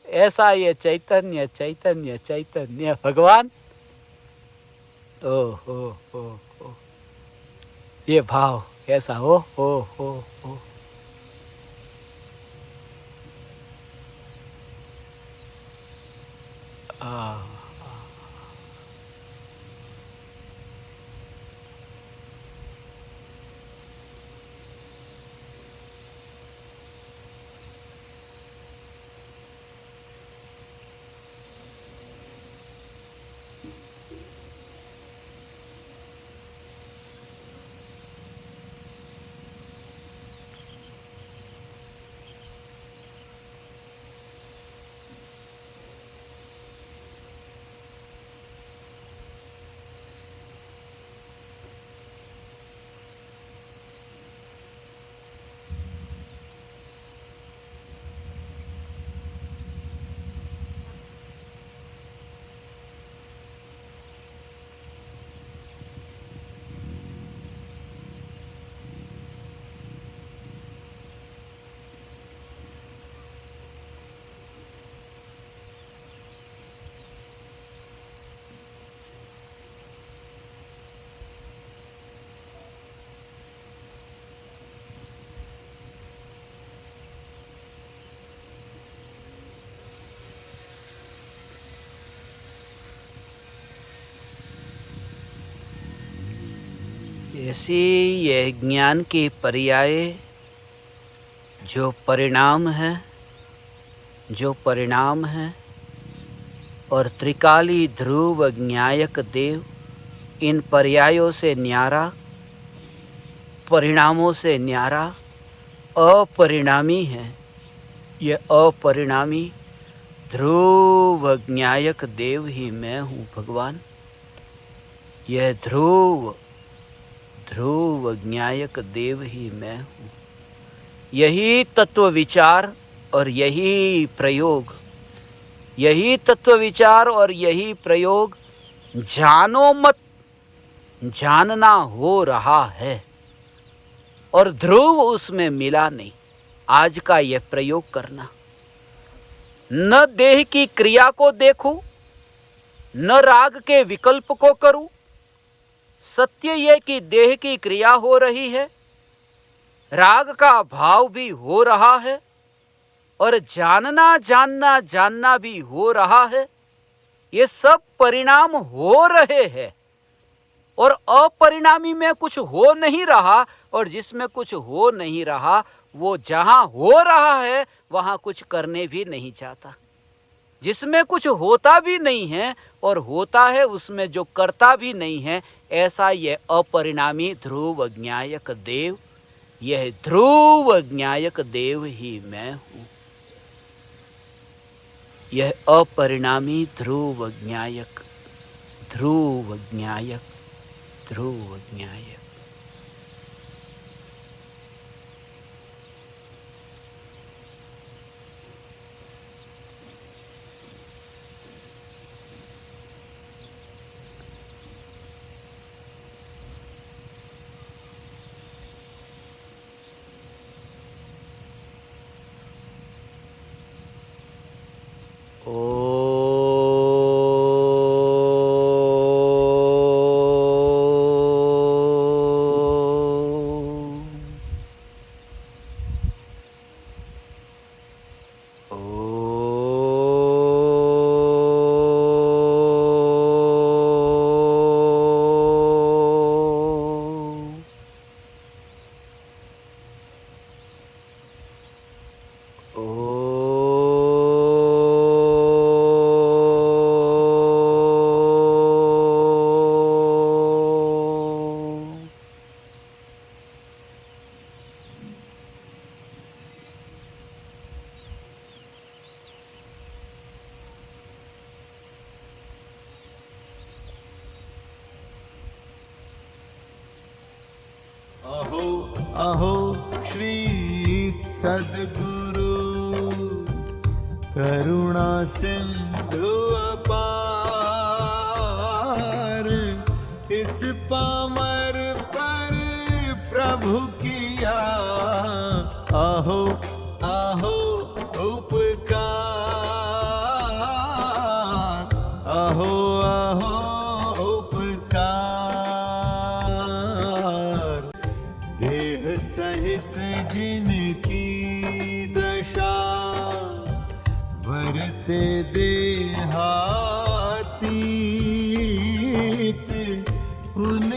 ऐसा ये चैतन्य चैतन्य चैतन्य भगवान। ओ हो, ये भाव कैसा हो। ऐसी यह ज्ञान की पर्याय जो परिणाम है और त्रिकाली ध्रुव ज्ञायक देव, इन पर्यायों से न्यारा, परिणामों से न्यारा अपरिणामी है। ये अपरिणामी ध्रुव ज्ञायक देव ही मैं हूँ भगवान। यह ध्रुव ज्ञायक देव ही मैं हूँ। यही तत्व विचार और यही प्रयोग, यही तत्व विचार और यही प्रयोग जानो मत जानना हो रहा है और ध्रुव उसमें मिला नहीं। आज का यह प्रयोग करना। न देह की क्रिया को देखूं, न राग के विकल्प को करूं। सत्य यह कि देह की क्रिया हो रही है, राग का भाव भी हो रहा है और जानना भी हो रहा है। ये सब परिणाम हो रहे हैं और अपरिणामी में कुछ हो नहीं रहा, और जिसमें कुछ हो नहीं रहा वो जहां हो रहा है वहां कुछ करने भी नहीं चाहता। जिसमें कुछ होता भी नहीं है और होता है उसमें जो करता भी नहीं है, ऐसा यह अपरिणामी ध्रुव ज्ञायक देव, यह ध्रुव ज्ञायक देव ही मैं हूँ। यह अपरिणामी ध्रुव ज्ञायक, ध्रुव ज्ञायक, ध्रुव ज्ञायक।
अहो अहो श्री सद्गुरु करुणा सिंधु अपार, इस पामर पर प्रभु किया आहो आहो उपकार, आहो आहो उपकार। देह सहित जिनकी दशा वरते देहातीत, उन